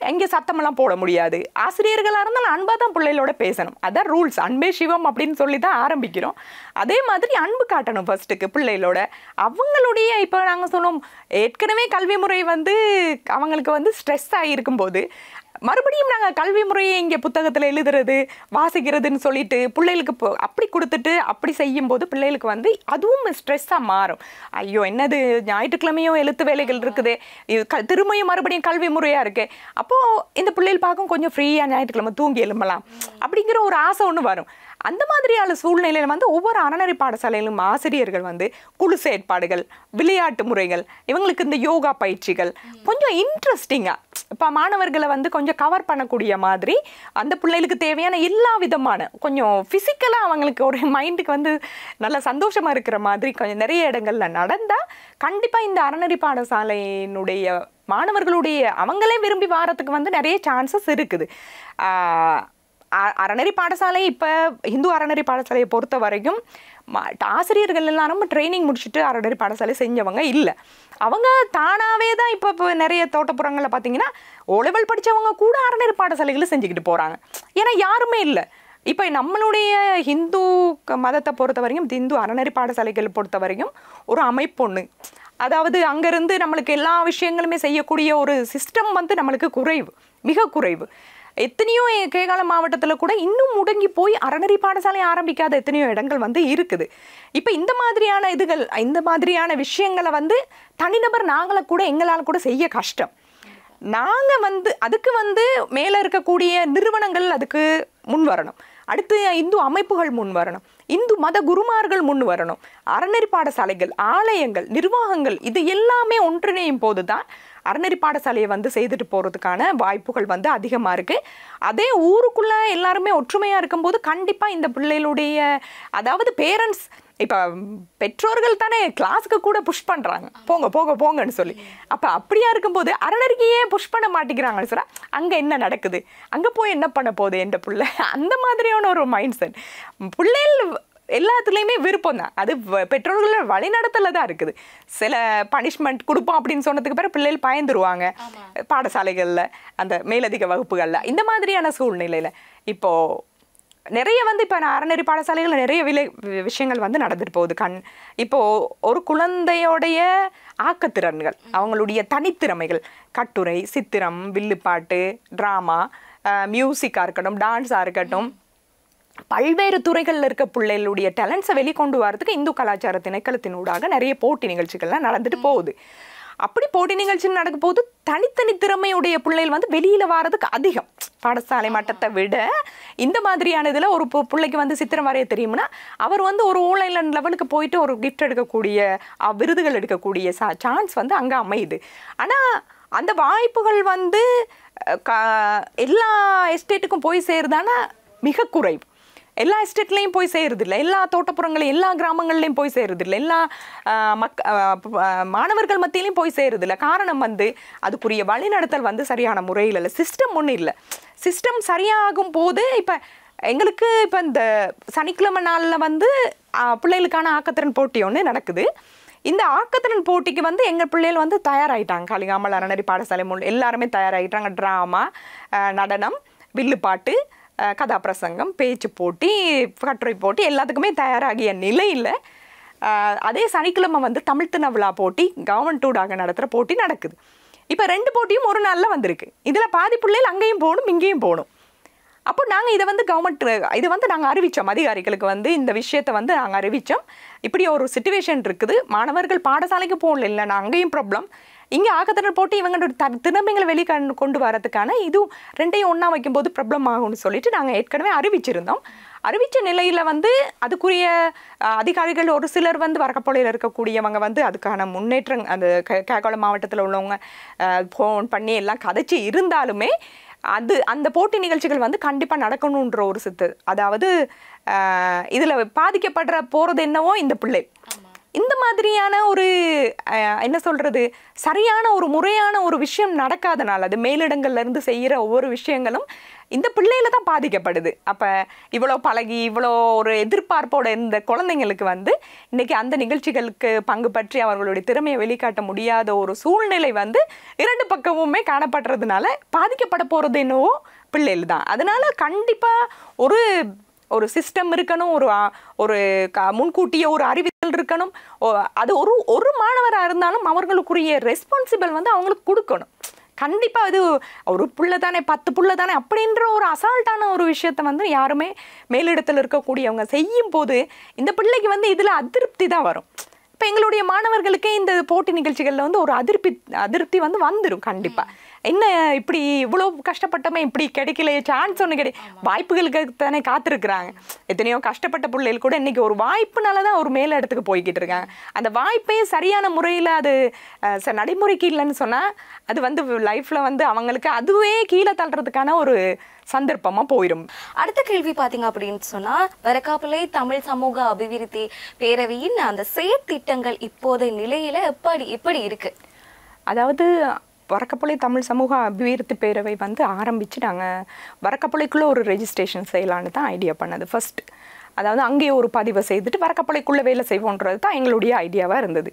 எங்கே சத்தமெல்லாம் போட முடியாது. ஆசிரியர்களாக இருந்தாலும் அன்பாக தான் பிள்ளைகளோட பேசணும். அதான் ரூல்ஸ். அன்பே சிவம் அப்படின்னு சொல்லி தான் ஆரம்பிக்கிறோம். அதே மாதிரி அன்பு காட்டணும் ஃபர்ஸ்ட்டுக்கு பிள்ளைகளோட. அவங்களுடைய இப்போ நாங்கள் சொல்லுவோம் ஏற்கனவே கல்வி முறை வந்து அவங்களுக்கு வந்து ஸ்ட்ரெஸ் ஆகியிருக்கும்போது மறுபடியும் நாங்கள் கல்வி முறையை இங்கே புத்தகத்தில் எழுதுறது வாசிக்கிறதுன்னு சொல்லிட்டு பிள்ளைகளுக்கு அப்படி கொடுத்துட்டு அப்படி செய்யும்போது பிள்ளைகளுக்கு வந்து அதுவும் ஸ்ட்ரெஸ்ஸாக மாறும். ஐயோ என்னது ஞாயிற்றுக்கிழமையும் எழுத்து வேலைகள் இருக்குது, திரும்பியும் மறுபடியும் கல்வி முறையாக இருக்குது, அப்போது இந்த பிள்ளைகள் பார்க்கும் கொஞ்சம் ஃப்ரீயாக ஞாயிற்றுக்கிழமை தூங்கி எழும்பலாம் அப்படிங்கிற ஒரு ஆசை ஒன்று வரும். அந்த மாதிரியான சூழ்நிலையில் வந்து ஒவ்வொரு அறநெறி பாடசாலையிலும் ஆசிரியர்கள் வந்து குழு செயற்பாடுகள், விளையாட்டு முறைகள், இவங்களுக்கு இந்த யோகா பயிற்சிகள் கொஞ்சம் இன்ட்ரெஸ்டிங்காக இப்போ மாணவர்களை வந்து கொஞ்சம் கவர் பண்ணக்கூடிய மாதிரி அந்த பிள்ளைகளுக்கு தேவையான எல்லா விதமான கொஞ்சம் ஃபிசிக்கலாக அவங்களுக்கு ஒரு மைண்டுக்கு வந்து நல்ல சந்தோஷமாக இருக்கிற மாதிரி கொஞ்சம் நிறைய இடங்கள்ல நடந்தால் கண்டிப்பாக இந்த அறநெறி பாடசாலையினுடைய மாணவர்களுடைய அவங்களே விரும்பி வாரத்துக்கு வந்து நிறைய சான்சஸ் இருக்குது. அறநெறி பாடசாலை இப்போ இந்து அறநெறி பாடசாலையை பொறுத்த வரைக்கும் ஆசிரியர்கள் எல்லாரும் ட்ரைனிங் முடிச்சுட்டு அறநெறி பாடசாலை செஞ்சவங்க இல்லை. அவங்க தானாகவே தான் இப்போ நிறைய தோட்டப்புறங்களில் பார்த்தீங்கன்னா ஓலெவல் படித்தவங்க கூட அறநெறி பாடசாலைகளை செஞ்சுக்கிட்டு போகிறாங்க. ஏன்னா யாருமே இல்லை. இப்போ நம்மளுடைய ஹிந்து மதத்தை பொறுத்த வரைக்கும் இந்து அறநெறி பாடசாலைகள் பொறுத்த வரைக்கும் ஒரு அமைப்பு ஒன்று, அதாவது அங்கேருந்து நம்மளுக்கு எல்லா விஷயங்களுமே செய்யக்கூடிய ஒரு சிஸ்டம் வந்து நம்மளுக்கு குறைவு, மிக குறைவு. எத்தனையோ கேகால மாவட்டத்தில் கூட இன்னும் முடங்கி போய் அறநெறி பாடசாலை ஆரம்பிக்காத எத்தனையோ இடங்கள் வந்து இருக்குது. இப்போ இந்த மாதிரியான இந்த மாதிரியான விஷயங்களை வந்து தனிநபர் நாங்களை கூட எங்களால் கூட செய்ய கஷ்டம். நாங்கள் வந்து அதுக்கு வந்து மேலே இருக்கக்கூடிய நிறுவனங்கள் அதுக்கு முன் வரணும். அடுத்து இந்து அமைப்புகள் முன் வரணும், இந்து மத குருமார்கள் முன் வரணும், அறநெறி பாடசாலைகள், ஆலயங்கள், நிர்வாகங்கள் இது எல்லாமே ஒன்றிணையும் போது தான் அறநெறி பாடசாலையை வந்து செய்துட்டு போகிறதுக்கான வாய்ப்புகள் வந்து அதிகமாக இருக்குது. அதே ஊருக்குள்ளே எல்லாருமே ஒற்றுமையாக இருக்கும்போது கண்டிப்பாக இந்த பிள்ளைகளுடைய அதாவது பேரண்ட்ஸ் இப்போ பெற்றோர்கள் தானே கிளாஸுக்கு கூட புஷ் பண்ணுறாங்க, போங்கன்னு சொல்லி. அப்போ அப்படியா இருக்கும்போது அறநெறிக்கையே புஷ் பண்ண மாட்டேங்கிறாங்கன்னு சொன்னால் அங்கே என்ன நடக்குது, அங்கே போய் என்ன பண்ண போகுது என்ற பிள்ளை, அந்த மாதிரியான ஒரு மைண்ட் செட் பிள்ளைகள் எல்லாத்துலேயுமே விருப்பம் தான். அது பெற்றோர்களோட வழிநடத்தல தான் இருக்குது. சில பனிஷ்மெண்ட் கொடுப்போம் அப்படின்னு சொன்னதுக்கு பிறகு பிள்ளைகள் பயந்துருவாங்க பாடசாலைகளில், அந்த மேலதிக வகுப்புகளில். இந்த மாதிரியான சூழ்நிலையில் இப்போது நிறைய வந்து இப்போ நான் அறநெறி பாடசாலைகளில் நிறைய விஷயங்கள் வந்து நடந்துட்டு போகுது. இப்போது ஒரு குழந்தையோடைய ஆக்கத்திறன்கள், அவங்களுடைய தனித்திறமைகள், கட்டுரை, சித்திரம், வில்லுப்பாட்டு, ட்ராமா, மியூசிக்காக இருக்கட்டும், டான்ஸாக இருக்கட்டும், பல்வேறு துறைகளில் இருக்க பிள்ளைகளுடைய டேலண்ட்ஸை வெளிக்கொண்டு வரதுக்கு இந்து கலாச்சார திணைக்களத்தினூடாக நிறைய போட்டி நிகழ்ச்சிகள்லாம் நடந்துட்டு போகுது. அப்படி போட்டி நிகழ்ச்சி நடக்கும் போது தனித்தனி திறமையுடைய பிள்ளைகள் வந்து வெளியில் வர்றதுக்கு அதிகம். பாடசாலை மட்டத்தை விட இந்த மாதிரியான இதில் ஒரு பிள்ளைக்கு வந்து சித்திரம் வரைய தெரியும்னா அவர் வந்து ஒரு ஆன்லைன் லெவலுக்கு போயிட்டு ஒரு கிஃப்ட் எடுக்கக்கூடிய விருதுகள் எடுக்கக்கூடிய சான்ஸ் வந்து அங்கே அமையுது. ஆனால் அந்த வாய்ப்புகள் வந்து எல்லா எஸ்டேட்டுக்கும் போய் சேருதானா மிக குறைவு. எல்லா எஸ்டேட்லேயும் போய் சேருதில்லை, எல்லா தோட்டப்புறங்களையும் எல்லா கிராமங்கள்லையும் போய் சேருதில்லை, எல்லா மாணவர்கள் மத்தியிலையும் போய் சேருதில்லை. காரணம் வந்து அதுக்குரிய வழிநடத்தல் வந்து சரியான முறையில் இல்லை, சிஸ்டம் ஒன்றும் இல்லை. சிஸ்டம் சரியாகும் போது இப்போ எங்களுக்கு இப்போ இந்த சனிக்கிழமை நாளில் வந்து பிள்ளைகளுக்கான ஆக்கத்திறன் போட்டி ஒன்று நடக்குது. இந்த ஆக்கத்திறன் போட்டிக்கு வந்து எங்கள் பிள்ளைகள் வந்து தயாராகிட்டாங்க. காளிகாமல் அறநெறி பாடசாலை எல்லாருமே தயாராகிட்டாங்க. ட்ராமா, நடனம், வில்லுப்பாட்டு, கதாபிரசங்கம், பேச்சு போட்டி, கட்டுரை போட்டி எல்லாத்துக்குமே தயாராகிய நிலையில் அதே சனிக்கிழமை வந்து தமிழ் திருவிழா போட்டி கவர்மெண்ட் ஊடாக நடத்துகிற போட்டி நடக்குது. இப்போ 2 போட்டியும் ஒரு நாளில் வந்திருக்கு. இதில் பாதி பிள்ளைகள் அங்கேயும் போகணும் இங்கேயும் போகணும். அப்போ நாங்கள் இதை வந்து இது வந்து நாங்கள் அறிவித்தோம், அதிகாரிகளுக்கு வந்து இந்த விஷயத்தை வந்து நாங்கள் அறிவித்தோம். இப்படி ஒரு சிச்சுவேஷன் இருக்குது, மாணவர்கள் பாடசாலைக்கு போகல, இல்லை நான் அங்கேயும் ப்ராப்ளம், இங்கே ஆக்கத்திறன் போட்டு இவங்களோட திறமைகளை வெளியே கொண்டு வரதுக்கான இது 2ஐயும் ஒன்றா வைக்கும்போது ப்ராப்ளம் ஆகும்னு சொல்லிட்டு நாங்கள் ஏற்கனவே அறிவிச்சிருந்தோம். அறிவித்த நிலையில் வந்து அதுக்குரிய அதிகாரிகள் ஒரு சிலர் வந்து வரக்கப்போலையில் இருக்கக்கூடியவங்க வந்து அதுக்கான முன்னேற்றம் அந்த கேகாலம் மாவட்டத்தில் உள்ளவங்க ஃபோன் பண்ணி எல்லாம் கதைச்சி இருந்தாலுமே அந்த போட்டி நிகழ்ச்சிகள் வந்து கண்டிப்பாக நடக்கணுன்ற ஒரு அதாவது இதில் பாதிக்கப்படுற போகிறது என்னவோ இந்த பிள்ளை. இந்த மாதிரியான ஒரு என்ன சொல்கிறது, சரியான ஒரு முறையான ஒரு விஷயம் நடக்காதனால அது மேலிடங்கள்லேருந்து செய்கிற ஒவ்வொரு விஷயங்களும் இந்த பிள்ளையில தான் பாதிக்கப்படுது. அப்போ இவ்வளோ பழகி இவ்வளோ ஒரு எதிர்பார்ப்போட இருந்த குழந்தைங்களுக்கு வந்து இன்றைக்கி அந்த நிகழ்ச்சிகளுக்கு பங்கு பற்றி அவர்களுடைய திறமையை வெளிக்காட்ட முடியாத ஒரு சூழ்நிலை வந்து 2 பக்கமுமே காணப்படுறதுனால பாதிக்கப்பட போகிறது என்னவோ பிள்ளைகள் தான். அதனால் கண்டிப்பாக ஒரு சிஸ்டம் இருக்கணும், ஒரு முன்கூட்டிய ஒரு அறிவித்தல் இருக்கணும். அது ஒரு மாணவராக இருந்தாலும் அவர்களுக்குரிய ரெஸ்பான்சிபிள் வந்து அவங்களுக்கு கொடுக்கணும். கண்டிப்பாக அது ஒரு புள்ள தானே 10 புள்ள தானே அப்படின்ற ஒரு அசால்ட்டான ஒரு விஷயத்த வந்து யாருமே மேலிடத்தில் இருக்கக்கூடியவங்க செய்யும் போது இந்த பிள்ளைக்கு வந்து இதில் அதிருப்தி தான் வரும். இப்போ எங்களுடைய மாணவர்களுக்கே இந்த போட்டி நிகழ்ச்சிகளில் வந்து ஒரு அதிருப்தி வந்து வந்துடும். கண்டிப்பாக என்ன இப்படி இவ்வளோ கஷ்டப்பட்டமே இப்படி கிடைக்கலையே, சான்ஸ் ஒன்று வாய்ப்புகளுக்கு தானே காத்திருக்கிறாங்க. எத்தனையோ கஷ்டப்பட்ட பிள்ளைகள் கூட இன்றைக்கி ஒரு வாய்ப்புனால தான் ஒரு மேல் இடத்துக்கு போய்கிட்டு இருக்காங்க. அந்த வாய்ப்பே சரியான முறையில் அது நடைமுறைக்கு இல்லைன்னு சொன்னால் அது வந்து லைஃப்பில் வந்து அவங்களுக்கு அதுவே கீழே தள்ளுறதுக்கான ஒரு சந்தர்ப்பமாக போயிடும். அடுத்த கேள்வி பார்த்தீங்க அப்படின்னு சொன்னால், வரக்காப்பிள்ளை தமிழ் சமூக அபிவிருத்தி பேரவையின் அந்த செயற்திட்டங்கள் இப்போதைய நிலையில் எப்படி இருக்கு? அதாவது வரக்காப்பிள்ளை தமிழ் சமூக அபிவிருத்தி பேரவை வந்து ஆரம்பித்து நாங்கள் வரக்காப்பிள்ளைக்குள்ளே ஒரு ரெஜிஸ்ட்ரேஷன் செய்யலான்னு தான் ஐடியா பண்ணது ஃபர்ஸ்ட். அதாவது அங்கேயே ஒரு பதிவை செய்துட்டு வரக்காப்பிள்ளைக்குள்ளே வேலை செய்வோன்றது தான் எங்களுடைய ஐடியாவாக இருந்தது.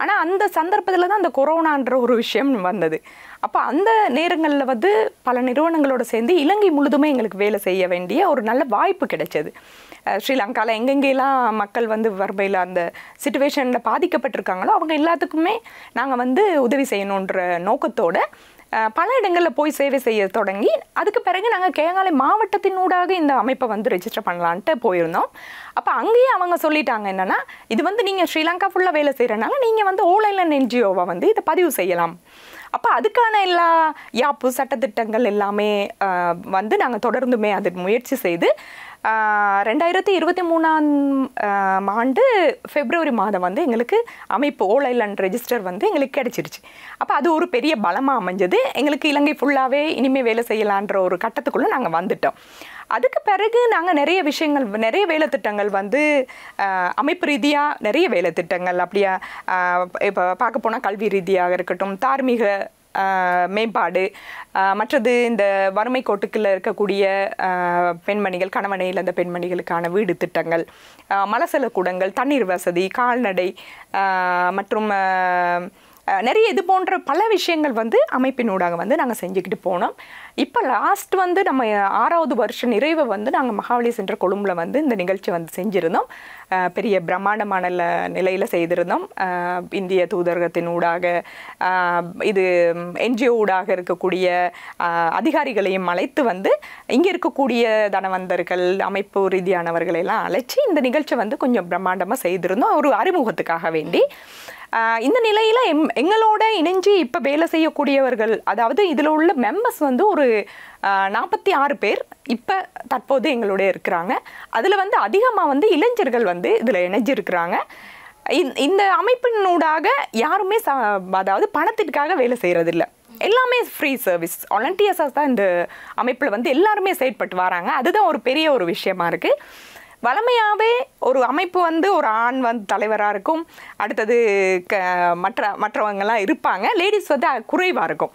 ஆனால் அந்த சந்தர்ப்பத்தில் தான் அந்த கொரோனான்ற ஒரு விஷயம் வந்தது. அப்போ அந்த நேரங்களில் வந்து பல நிறுவனங்களோடு சேர்ந்து இலங்கை முழுதுமே எங்களுக்கு வேலை செய்ய வேண்டிய ஒரு நல்ல வாய்ப்பு கிடைச்சது. ஸ்ரீலங்காவில் எங்கெங்கெல்லாம் மக்கள் வந்து வறுமையில் அந்த சிச்சுவேஷனில் பாதிக்கப்பட்டிருக்காங்களோ அவங்க எல்லாத்துக்குமே நாங்கள் வந்து உதவி செய்யணுன்ற நோக்கத்தோடு பல இடங்களில் போய் சேவை செய்ய தொடங்கி அதுக்கு பிறகு நாங்கள் கேகாலை மாவட்டத்தினூடாக இந்த அமைப்பை வந்து ரெஜிஸ்டர் பண்ணலான்ட்டு போயிருந்தோம். அப்போ அங்கேயே அவங்க சொல்லிட்டாங்க என்னென்னா, இது வந்து நீங்கள் ஸ்ரீலங்கா ஃபுல்லாக வேலை செய்கிறனால நீங்கள் வந்து ஆன்லைன் NGOவை வந்து இதை பதிவு செய்யலாம். அப்போ அதுக்கான எல்லா யாப்பு சட்டத்திட்டங்கள் எல்லாமே வந்து நாங்கள் தொடர்ந்துமே அது முயற்சி செய்து 2023 ஆண்டு பிப்ரவரி மாதம் வந்து எங்களுக்கு அமைப்பு ஆன்லைன் ரெஜிஸ்டர் வந்து எங்களுக்கு கிடைச்சிருச்சு. அப்போ அது ஒரு பெரிய பலமாக அமைஞ்சது. எங்களுக்கு இலங்கை ஃபுல்லாகவே இனிமேல் வேலை செய்யலான்ற ஒரு கட்டத்துக்குள்ளே நாங்கள் வந்துட்டோம். அதுக்கு பிறகு நாங்கள் நிறைய விஷயங்கள் நிறைய வேலை திட்டங்கள் வந்து அமைப்பு ரீதியாக நிறைய வேலை திட்டங்கள் அப்படியா இப்போ பார்க்க போனால் கல்வி ரீதியாக இருக்கட்டும், தார்மீக மேம்பாடு, மற்றது இந்த வறுமை கோட்டுக்குள்ள இருக்கக்கூடிய பெண்மணிகள் கணவனை இழந்த பெண்மணிகளுக்கான வீடு திட்டங்கள், மலசல கூடங்கள், தண்ணீர் வசதி, கால்நடை மற்றும் நிறைய இது போன்ற பல விஷயங்கள் வந்து அமைப்பினூடாக வந்து நாங்கள் செஞ்சுக்கிட்டு போனோம். இப்போ லாஸ்ட் வந்து நம்ம 6வது வருஷ நிறைவை வந்து நாங்கள் மகாவலி சென்ற கொழும்பில் வந்து இந்த நிகழ்ச்சி வந்து செஞ்சுருந்தோம். பெரிய பிரம்மாண்டமான நிலையில் செய்திருந்தோம். இந்திய தூதரகத்தின் ஊடாக இது NGO ஊடாக இருக்கக்கூடிய அதிகாரிகளையும் அழைத்து வந்து இங்கே இருக்கக்கூடிய தனவந்தர்கள் அமைப்பு ரீதியானவர்களெல்லாம் அழைச்சி இந்த நிகழ்ச்சி வந்து கொஞ்சம் பிரம்மாண்டமாக செய்திருந்தோம் ஒரு அறிமுகத்துக்காக வேண்டி. இந்த நிலையில் எங்களோட இணைஞ்சு இப்போ வேலை செய்யக்கூடியவர்கள், அதாவது இதில் உள்ள மெம்பர்ஸ் வந்து ஒரு 46 பேர் இப்போ தற்போது எங்களோட இருக்கிறாங்க. அதில் வந்து அதிகமாக வந்து இளைஞர்கள் வந்து இதில் இணைஞ்சிருக்கிறாங்க. இந்த அமைப்பினூடாக யாருமே அதாவது பணத்திற்காக வேலை செய்கிறதில்ல. எல்லாமே ஃப்ரீ சர்வீஸ். வாலண்டியர்ஸாக தான் இந்த அமைப்பில் வந்து எல்லாருமே செயல்பட்டு வராங்க. அதுதான் ஒரு பெரிய ஒரு விஷயமா இருக்குது. வழமையாகவே ஒரு அமைப்பு வந்து ஒரு ஆண் வந்து தலைவராக இருக்கும், அடுத்தது மற்றவங்கெல்லாம் இருப்பாங்க, லேடிஸ் வந்து குறைவாக இருக்கும்.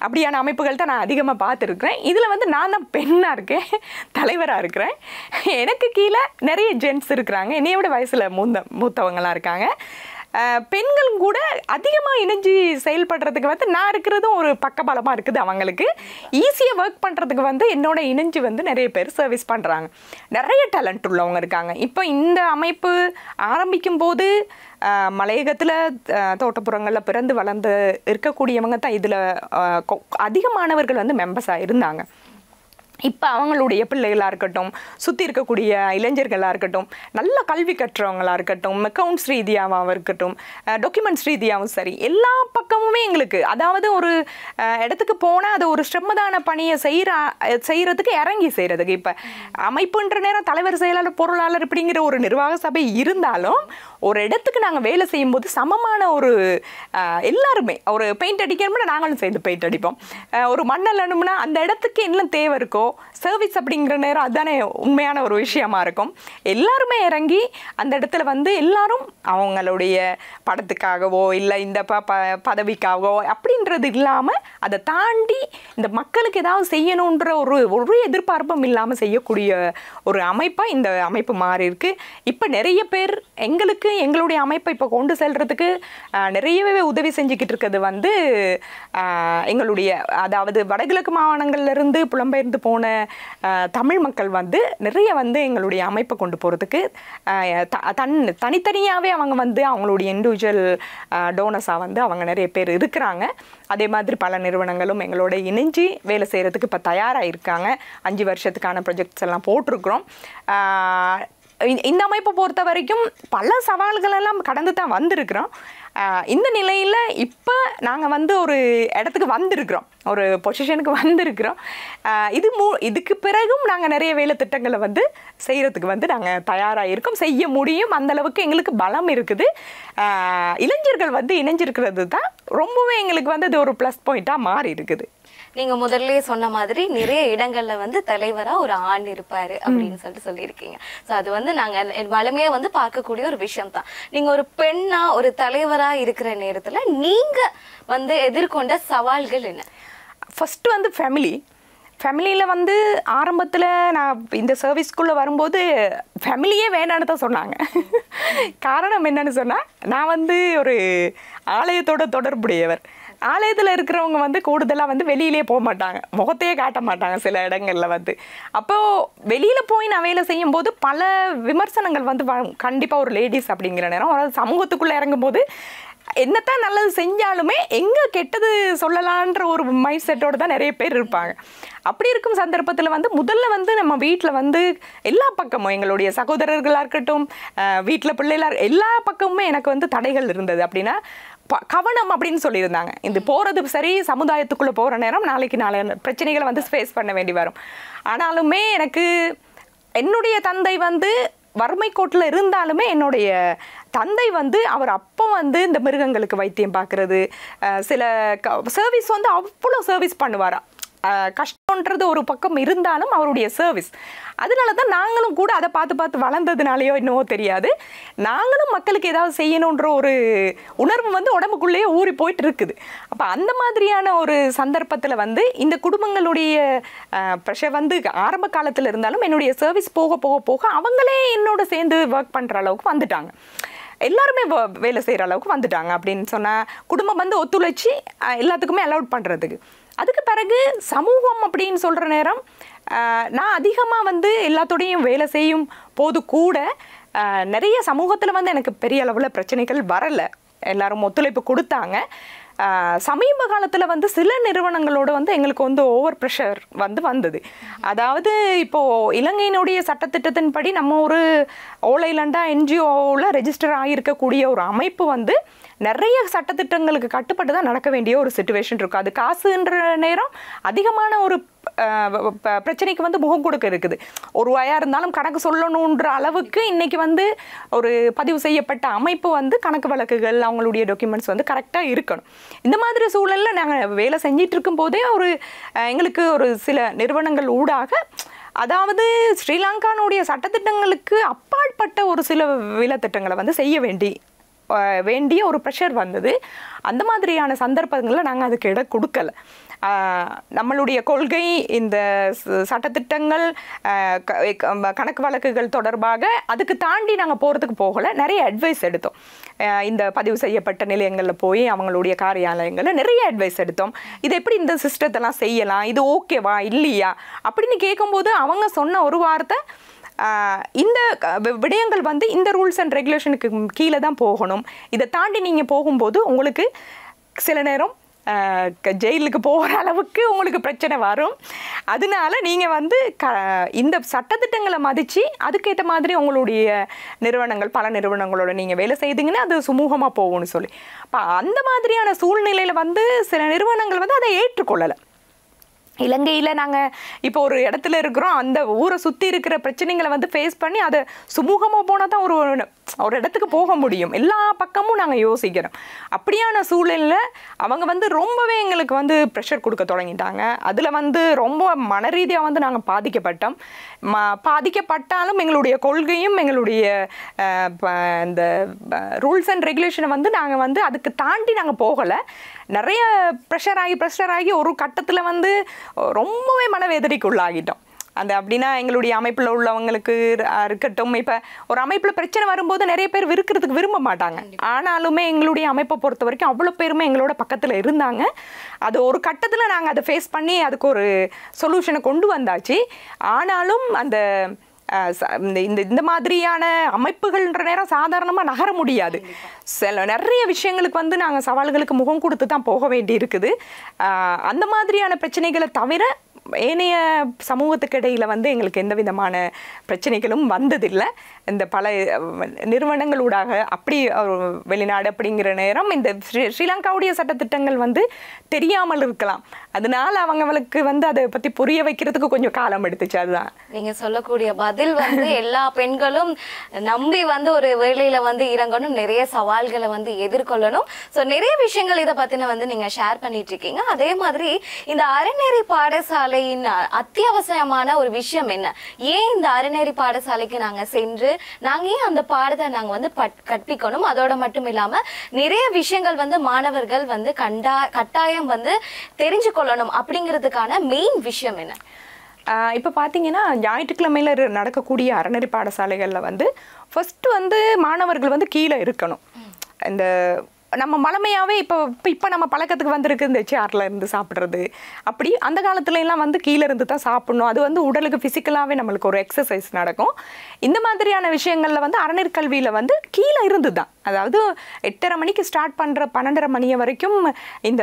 அப்படியான அமைப்புகள் தான் நான் அதிகமாக பார்த்துருக்குறேன். இதில் வந்து நான் தான் பெண்ணாக இருக்கேன், தலைவராக இருக்கிறேன். எனக்கு கீழே நிறைய ஜென்ட்ஸ் இருக்கிறாங்க, என்னையோட வயசில் மூத்தவங்களாம் இருக்காங்க. பெண்களும் கூட அதிகமாக இணைஞ்சு செயல்படுறதுக்கு வந்து நான் இருக்கிறதும் ஒரு பக்கபலமாக இருக்குது. அவங்களுக்கு ஈஸியாக ஒர்க் பண்ணுறதுக்கு வந்து என்னோட இணைஞ்சு வந்து நிறைய பேர் சர்வீஸ் பண்ணுறாங்க. நிறைய டேலண்ட் உள்ளவங்க இருக்காங்க. இப்போ இந்த அமைப்பு ஆரம்பிக்கும் போது மலையகத்தில் தோட்டப்புறங்களில் பிறந்து வளர்ந்து இருக்கக்கூடியவங்க தான் இதில் அதிகமானவர்கள் வந்து மெம்பர்ஸாக இருந்தாங்க. இப்போ அவங்களுடைய பிள்ளைகளாக இருக்கட்டும், சுற்றி இருக்கக்கூடிய இளைஞர்களாக இருக்கட்டும், நல்ல கல்வி கற்றவங்களாக இருக்கட்டும், அக்கௌண்ட்ஸ் ரீதியாகவும் இருக்கட்டும், டாக்குமெண்ட்ஸ் ரீதியாகவும் சரி, எல்லா பக்கமுமே எங்களுக்கு, அதாவது ஒரு இடத்துக்கு போனால் அது ஒரு சிரமதான பணியை செய்கிறதுக்கு இறங்கி செய்கிறதுக்கு, இப்போ அமைப்புன்ற நேரம் தலைவர், செயலாளர், பொருளாளர் இப்படிங்கிற ஒரு நிர்வாக சபை இருந்தாலும் ஒரு இடத்துக்கு நாங்கள் வேலை செய்யும்போது சமமான ஒரு எல்லாருமே, ஒரு பெயிண்ட் அடிக்கணும்னா நாங்களும் சேர்ந்து பெயிண்ட் அடிப்போம், ஒரு மண்ணல் அனுப்புனா அந்த இடத்துக்கு என்ன தேவை இருக்கோ சர்வீஸ் அப்படிங்கிற நேரம் அதுதானே உண்மையான ஒரு விஷயமா இருக்கும். எல்லாருமே இறங்கி அந்த இடத்துல வந்து எல்லாரும் அவங்களுடைய படத்துக்காகவோ இல்லை இந்த பதவிக்காகவோ அப்படின்றது இல்லாமல் அதை தாண்டி இந்த மக்களுக்கு ஏதாவது செய்யணுன்ற ஒரு எதிர்பார்ப்பும் இல்லாமல் செய்யக்கூடிய ஒரு அமைப்பாக இந்த அமைப்பு மாறி இருக்கு. இப்போ நிறைய பேர் எங்களுடைய அமைப்பை இப்போ கொண்டு செல்றதுக்கு நிறையவே உதவி செஞ்சுக்கிட்டு இருக்கிறது வந்து எங்களுடைய, அதாவது வடகிழக்கு மாகாணங்கள்லேருந்து புலம்பெயர்ந்து போன தமிழ் மக்கள் வந்து நிறைய வந்து எங்களுடைய அமைப்பை கொண்டு போகிறதுக்கு தனித்தனியாகவே அவங்க வந்து அவங்களுடைய இண்டிவிஜுவல் டோனர்ஸாக வந்து அவங்க நிறைய பேர் இருக்கிறாங்க. அதே மாதிரி பல நிறுவனங்களும் எங்களோட இணைஞ்சு வேலை செய்கிறதுக்கு இப்போ தயாராக இருக்காங்க. 5 வருஷத்துக்கான ப்ரொஜெக்ட்ஸ் எல்லாம் போட்டிருக்கிறோம். இந்த அமைப்பை பொறுத்த வரைக்கும் பல சவால்கள் எல்லாம் கடந்து தான் வந்திருக்கிறோம். இந்த நிலையில் இப்போ நாங்கள் வந்து ஒரு இடத்துக்கு வந்திருக்கிறோம், ஒரு பொசிஷனுக்கு வந்திருக்கிறோம். இதுக்கு பிறகும் நாங்கள் நிறைய வேலை திட்டங்களை வந்து செய்கிறதுக்கு வந்து நாங்கள் தயாராக இருக்கோம், செய்ய முடியும். அந்தளவுக்கு எங்களுக்கு பலம் இருக்குது. இளைஞர்கள் வந்து இணைஞ்சிருக்கிறது தான் ரொம்பவே எங்களுக்கு வந்து அது ஒரு ப்ளஸ் பாயிண்ட்டாக மாறி இருக்குது. நீங்க முதல்ல சொன்ன மாதிரி நிறைய இடங்கள்ல வந்து தலைவரா ஒரு ஆண் இருப்பாரு அப்படின்னு சொல்லியிருக்கீங்க. ஸோ அது வந்து நாங்க வளமையா வந்து பார்க்கக்கூடிய ஒரு விஷயம் தான். நீங்க ஒரு பெண்ணா ஒரு தலைவரா இருக்கிற நேரத்துல நீங்க வந்து எதிர்கொண்ட சவால்கள் என்ன? ஃபர்ஸ்ட் வந்து ஃபேமிலியில் வந்து ஆரம்பத்தில் நான் இந்த சர்வீஸ்க்குள்ளே வரும்போது ஃபேமிலியே வேண்டான்னு தான் சொன்னாங்க. காரணம் என்னன்னு சொன்னால், நான் வந்து ஒரு ஆலயத்தோட தொடர்புடையவர். ஆலயத்தில் இருக்கிறவங்க வந்து கூடுதலாக வந்து வெளியிலே போக மாட்டாங்க, முகத்தையே காட்ட மாட்டாங்க சில இடங்களில் வந்து. அப்போது வெளியில் போய் நான் வேலை செய்யும்போது பல விமர்சனங்கள் வந்து கண்டிப்பாக ஒரு லேடிஸ் அப்படிங்கிற நேரம், அதாவது சமூகத்துக்குள்ளே இறங்கும்போது என்னத்தான் நல்லது செஞ்சாலுமே எங்கே கெட்டது சொல்லலான்ற ஒரு மைண்ட் செட்டோடு தான் நிறைய பேர் இருப்பாங்க. அப்படி இருக்கும் சந்தர்ப்பத்தில் வந்து முதல்ல வந்து நம்ம வீட்டில் வந்து எல்லா பக்கமும் எங்களுடைய சகோதரர்களாக இருக்கட்டும், வீட்டில் பிள்ளைகளாக எல்லா பக்கமுமே எனக்கு வந்து தடைகள் இருந்தது. அப்படின்னா கவனம் அப்படின்னு சொல்லியிருந்தாங்க. இது போகிறது சரி, சமுதாயத்துக்குள்ளே போகிற நேரம் நாளைக்கு பிரச்சனைகளை வந்து ஃபேஸ் பண்ண வேண்டி வரும். ஆனாலுமே எனக்கு என்னுடைய தந்தை வந்து வறுமை கோட்டில் இருந்தாலுமே என்னுடைய தந்தை வந்து அவர் அப்போ வந்து இந்த மிருகங்களுக்கு வைத்தியம் பார்க்குறது, சில சர்வீஸ் வந்து அவ்வளோ சர்வீஸ் பண்ணுவாராம். கஷ்டன்றது ஒரு பக்கம் இருந்தாலும் அவருடைய சர்வீஸ், அதனால தான் நாங்களும் கூட அதை பார்த்து வளர்ந்ததுனாலையோ என்னவோ தெரியாது, நாங்களும் மக்களுக்கு ஏதாவது செய்யணுன்ற ஒரு உணர்வு வந்து உடம்புக்குள்ளேயே ஊறி போயிட்டு இருக்குது. அப்போ அந்த மாதிரியான ஒரு சந்தர்ப்பத்தில் வந்து இந்த குடும்பங்களுடைய ப்ரெஷர் வந்து ஆரம்ப காலத்தில் இருந்தாலும் என்னுடைய சர்வீஸ் போக போக போக அவங்களே என்னோட சேர்ந்து ஒர்க் பண்ணுற அளவுக்கு வந்துட்டாங்க, எல்லாருமே வேலை செய்கிற அளவுக்கு வந்துட்டாங்க. அப்படின்னு சொன்னால் குடும்பம் வந்து ஒத்துழைச்சி எல்லாத்துக்குமே அலௌட் பண்ணுறதுக்கு. அதுக்கு பிறகு சமூகம் அப்படின்னு சொல்கிற நேரம் நான் அதிகமாக வந்து எல்லாத்தோடையும் வேலை செய்யும் போது கூட நிறைய சமூகத்தில் வந்து எனக்கு பெரிய அளவில் பிரச்சனைகள் வரலை, எல்லாரும் ஒத்துழைப்பு கொடுத்தாங்க. சமீப காலத்தில் வந்து சில நிறுவனங்களோட வந்து எங்களுக்கு வந்து ஓவர் ப்ரெஷர் வந்தது. அதாவது இப்போது இலங்கையினுடைய சட்டத்திட்டத்தின்படி நம்ம ஒரு ஓல் ஐலண்டா என்ஜிஓவில் ரெஜிஸ்டர் ஆகியிருக்கக்கூடிய ஒரு அமைப்பு வந்து நிறைய சட்டத்திட்டங்களுக்கு கட்டுப்பட்டு தான் நடக்க வேண்டிய ஒரு சிச்சுவேஷன் இருக்கும். அது காசுன்ற நேரம் அதிகமான ஒரு பிரச்சனைக்கு வந்து முகம் கொடுக்க இருக்குது. ₹1 இருந்தாலும் கணக்கு சொல்லணுன்ற அளவுக்கு இன்னைக்கு வந்து ஒரு பதிவு செய்யப்பட்ட அமைப்பு வந்து கணக்கு வழக்குகள் அவங்களுடைய டாக்குமெண்ட்ஸ் வந்து கரெக்டாக இருக்கணும். இந்த மாதிரி சூழலில் நாங்கள் வேலை செஞ்சிட்டு இருக்கும் போதே எங்களுக்கு ஒரு சில நிறுவனங்கள் ஊடாக, அதாவது ஸ்ரீலங்கானுடைய சட்டத்திட்டங்களுக்கு அப்பாற்பட்ட ஒரு சில வேலைத்திட்டங்களை வந்து செய்ய வேண்டிய ஒரு ப்ரெஷர் வந்தது. அந்த மாதிரியான சந்தர்ப்பங்களில் நாங்கள் அதுக்கு இடம் கொடுக்கல. நம்மளுடைய கொள்கை இந்த சட்டத்திட்டங்கள் கணக்கு வழக்குகள் தொடர்பாக அதுக்கு தாண்டி நாங்கள் போகிறதுக்கு போகலை. நிறைய அட்வைஸ் எடுத்தோம். இந்த பதிவு செய்யப்பட்ட நிலையங்களில் போய் அவங்களுடைய காரியாலயங்களில் நிறைய அட்வைஸ் எடுத்தோம். இது எப்படி இந்த சிஸ்டத்தெல்லாம் செய்யலாம், இது ஓகேவா இல்லையா அப்படின்னு கேட்கும்போது அவங்க சொன்ன ஒரு வார்த்தை, இந்த விடயங்கள் வந்து இந்த ரூல்ஸ் அண்ட் ரெகுலேஷனுக்கு கீழே தான் போகணும். இதை தாண்டி நீங்கள் போகும்போது உங்களுக்கு சில நேரம் ஜெயிலுக்கு போகிற அளவுக்கு உங்களுக்கு பிரச்சனை வரும். அதனால நீங்கள் வந்து இந்த சட்டத்திட்டங்களை மதித்து அதுக்கேற்ற மாதிரி உங்களுடைய நிறுவனங்கள் பல நிறுவனங்களோட நீங்கள் வேலை செய்தீங்கன்னா அது சுமூகமாக போகும்னு சொல்லி, அப்போ அந்த மாதிரியான சூழ்நிலையில் வந்து சில நிறுவனங்கள் வந்து அதை ஏற்றுக்கொள்ளலை. இலங்கையில் நாங்கள் இப்போ ஒரு இடத்துல இருக்கிறோம், அந்த ஊரை சுற்றி இருக்கிற பிரச்சனைகளை வந்து ஃபேஸ் பண்ணி அதை சுமூகமாக போனால் தான் ஒரு இடத்துக்கு போக முடியும். எல்லா பக்கமும் நாங்கள் யோசிக்கிறோம். அப்படியான சூழலில் அவங்க வந்து ரொம்பவே எங்களுக்கு வந்து ப்ரெஷர் கொடுக்க தொடங்கிட்டாங்க. அதில் வந்து ரொம்ப மனரீதியாக வந்து நாங்கள் பாதிக்கப்பட்டாலும் எங்களுடைய கொள்கையும் எங்களுடைய இந்த ரூல்ஸ் அண்ட் ரெகுலேஷனை வந்து நாங்கள் வந்து அதுக்கு தாண்டி நாங்கள் போகலை. நிறைய ப்ரெஷர் ஆகி ஒரு கட்டத்தில் வந்து ரொம்பவே மனவேதனைக்கு உள்ளாகிட்டோம். அப்படின்னா எங்களுடைய அமைப்பில் உள்ளவங்களுக்கு இருக்கட்டும், இப்போ ஒரு அமைப்பில் பிரச்சனை வரும்போது நிறைய பேர் இருக்கிறதுக்கு விரும்ப மாட்டாங்க. ஆனாலுமே எங்களுடைய அமைப்பை பொறுத்த வரைக்கும் அவ்வளோ பேருமே எங்களோட பக்கத்தில் இருந்தாங்க. அது ஒரு கட்டத்தில் நாங்கள் அதை ஃபேஸ் பண்ணி அதுக்கு ஒரு சொல்யூஷனை கொண்டு வந்தாச்சு. ஆனாலும் இந்த மாதிரியான அமைப்புகள்ன்ற நேரம் சாதாரணமாக நகர முடியாது. நிறைய விஷயங்களுக்கு வந்து நாங்கள் சவால்களுக்கு முகம் கொடுத்து தான் போக வேண்டி இருக்குது. அந்த மாதிரியான பிரச்சனைகளை தவிர ஏனைய சமூகத்துக்கு இடையில் வந்து எங்களுக்கு எந்த விதமான பிரச்சனைகளும் வந்ததில்லை. இந்த பல நிறுவனங்களூடாக அப்படி வெளிநாடு அப்படிங்கிற நேரம் இந்த ஸ்ரீலங்காவுடைய சட்டத்திட்டங்கள் வந்து தெரியாமல் இருக்கலாம். அதனால அவங்களுக்கு வந்து அதை பற்றி புரிய வைக்கிறதுக்கு கொஞ்சம் காலம் எடுத்துச்சு. அதுதான் நீங்கள் சொல்லக்கூடிய பதில் வந்து எல்லா பெண்களும் நம்பி வந்து ஒரு வேலையில் வந்து இறங்கணும், நிறைய சவால்களை வந்து எதிர்கொள்ளணும். ஸோ நிறைய விஷயங்கள் இதை பற்றின வந்து நீங்கள் ஷேர் பண்ணிட்டு இருக்கீங்க. அதே மாதிரி இந்த அறநெறி பாடசாலையின் அத்தியாவசியமான ஒரு விஷயம் என்ன, ஏன் இந்த அறநெறி பாடசாலைக்கு நாங்கள் சென்று நாங்கள் ஏன் அந்த பாடத்தை நாங்கள் வந்து கற்பிக்கணும், அதோட மட்டும் இல்லாமல் நிறைய விஷயங்கள் வந்து மாணவர்கள் வந்து கட்டாயம் வந்து தெரிஞ்சு கொள்ளணும் அப்படிங்கிறதுக்கான மெயின் விஷயம் என்ன? இப்போ பார்த்தீங்கன்னா ஞாயிற்றுக்கிழமையில் நடக்கக்கூடிய அறநெறி பாடசாலைகளில் வந்து ஃபர்ஸ்ட் வந்து மாணவர்கள் வந்து கீழே இருக்கணும். இந்த நம்ம மலமையாகவே இப்போ நம்ம பழக்கத்துக்கு வந்திருக்கு இந்த சேரில் இருந்து சாப்பிட்றது. அப்படி அந்த காலத்துல எல்லாம் வந்து கீழே இருந்து தான் சாப்பிடணும். அது வந்து உடலுக்கு ஃபிசிக்கலாகவே நம்மளுக்கு ஒரு எக்ஸசைஸ் நடக்கும். இந்த மாதிரியான விஷயங்களில் வந்து அறநெறி கல்வியில் வந்து கீழே இருந்து தான், அதாவது 8:30 மணிக்கு ஸ்டார்ட் பண்ணுற 12:30 மணி வரைக்கும் இந்த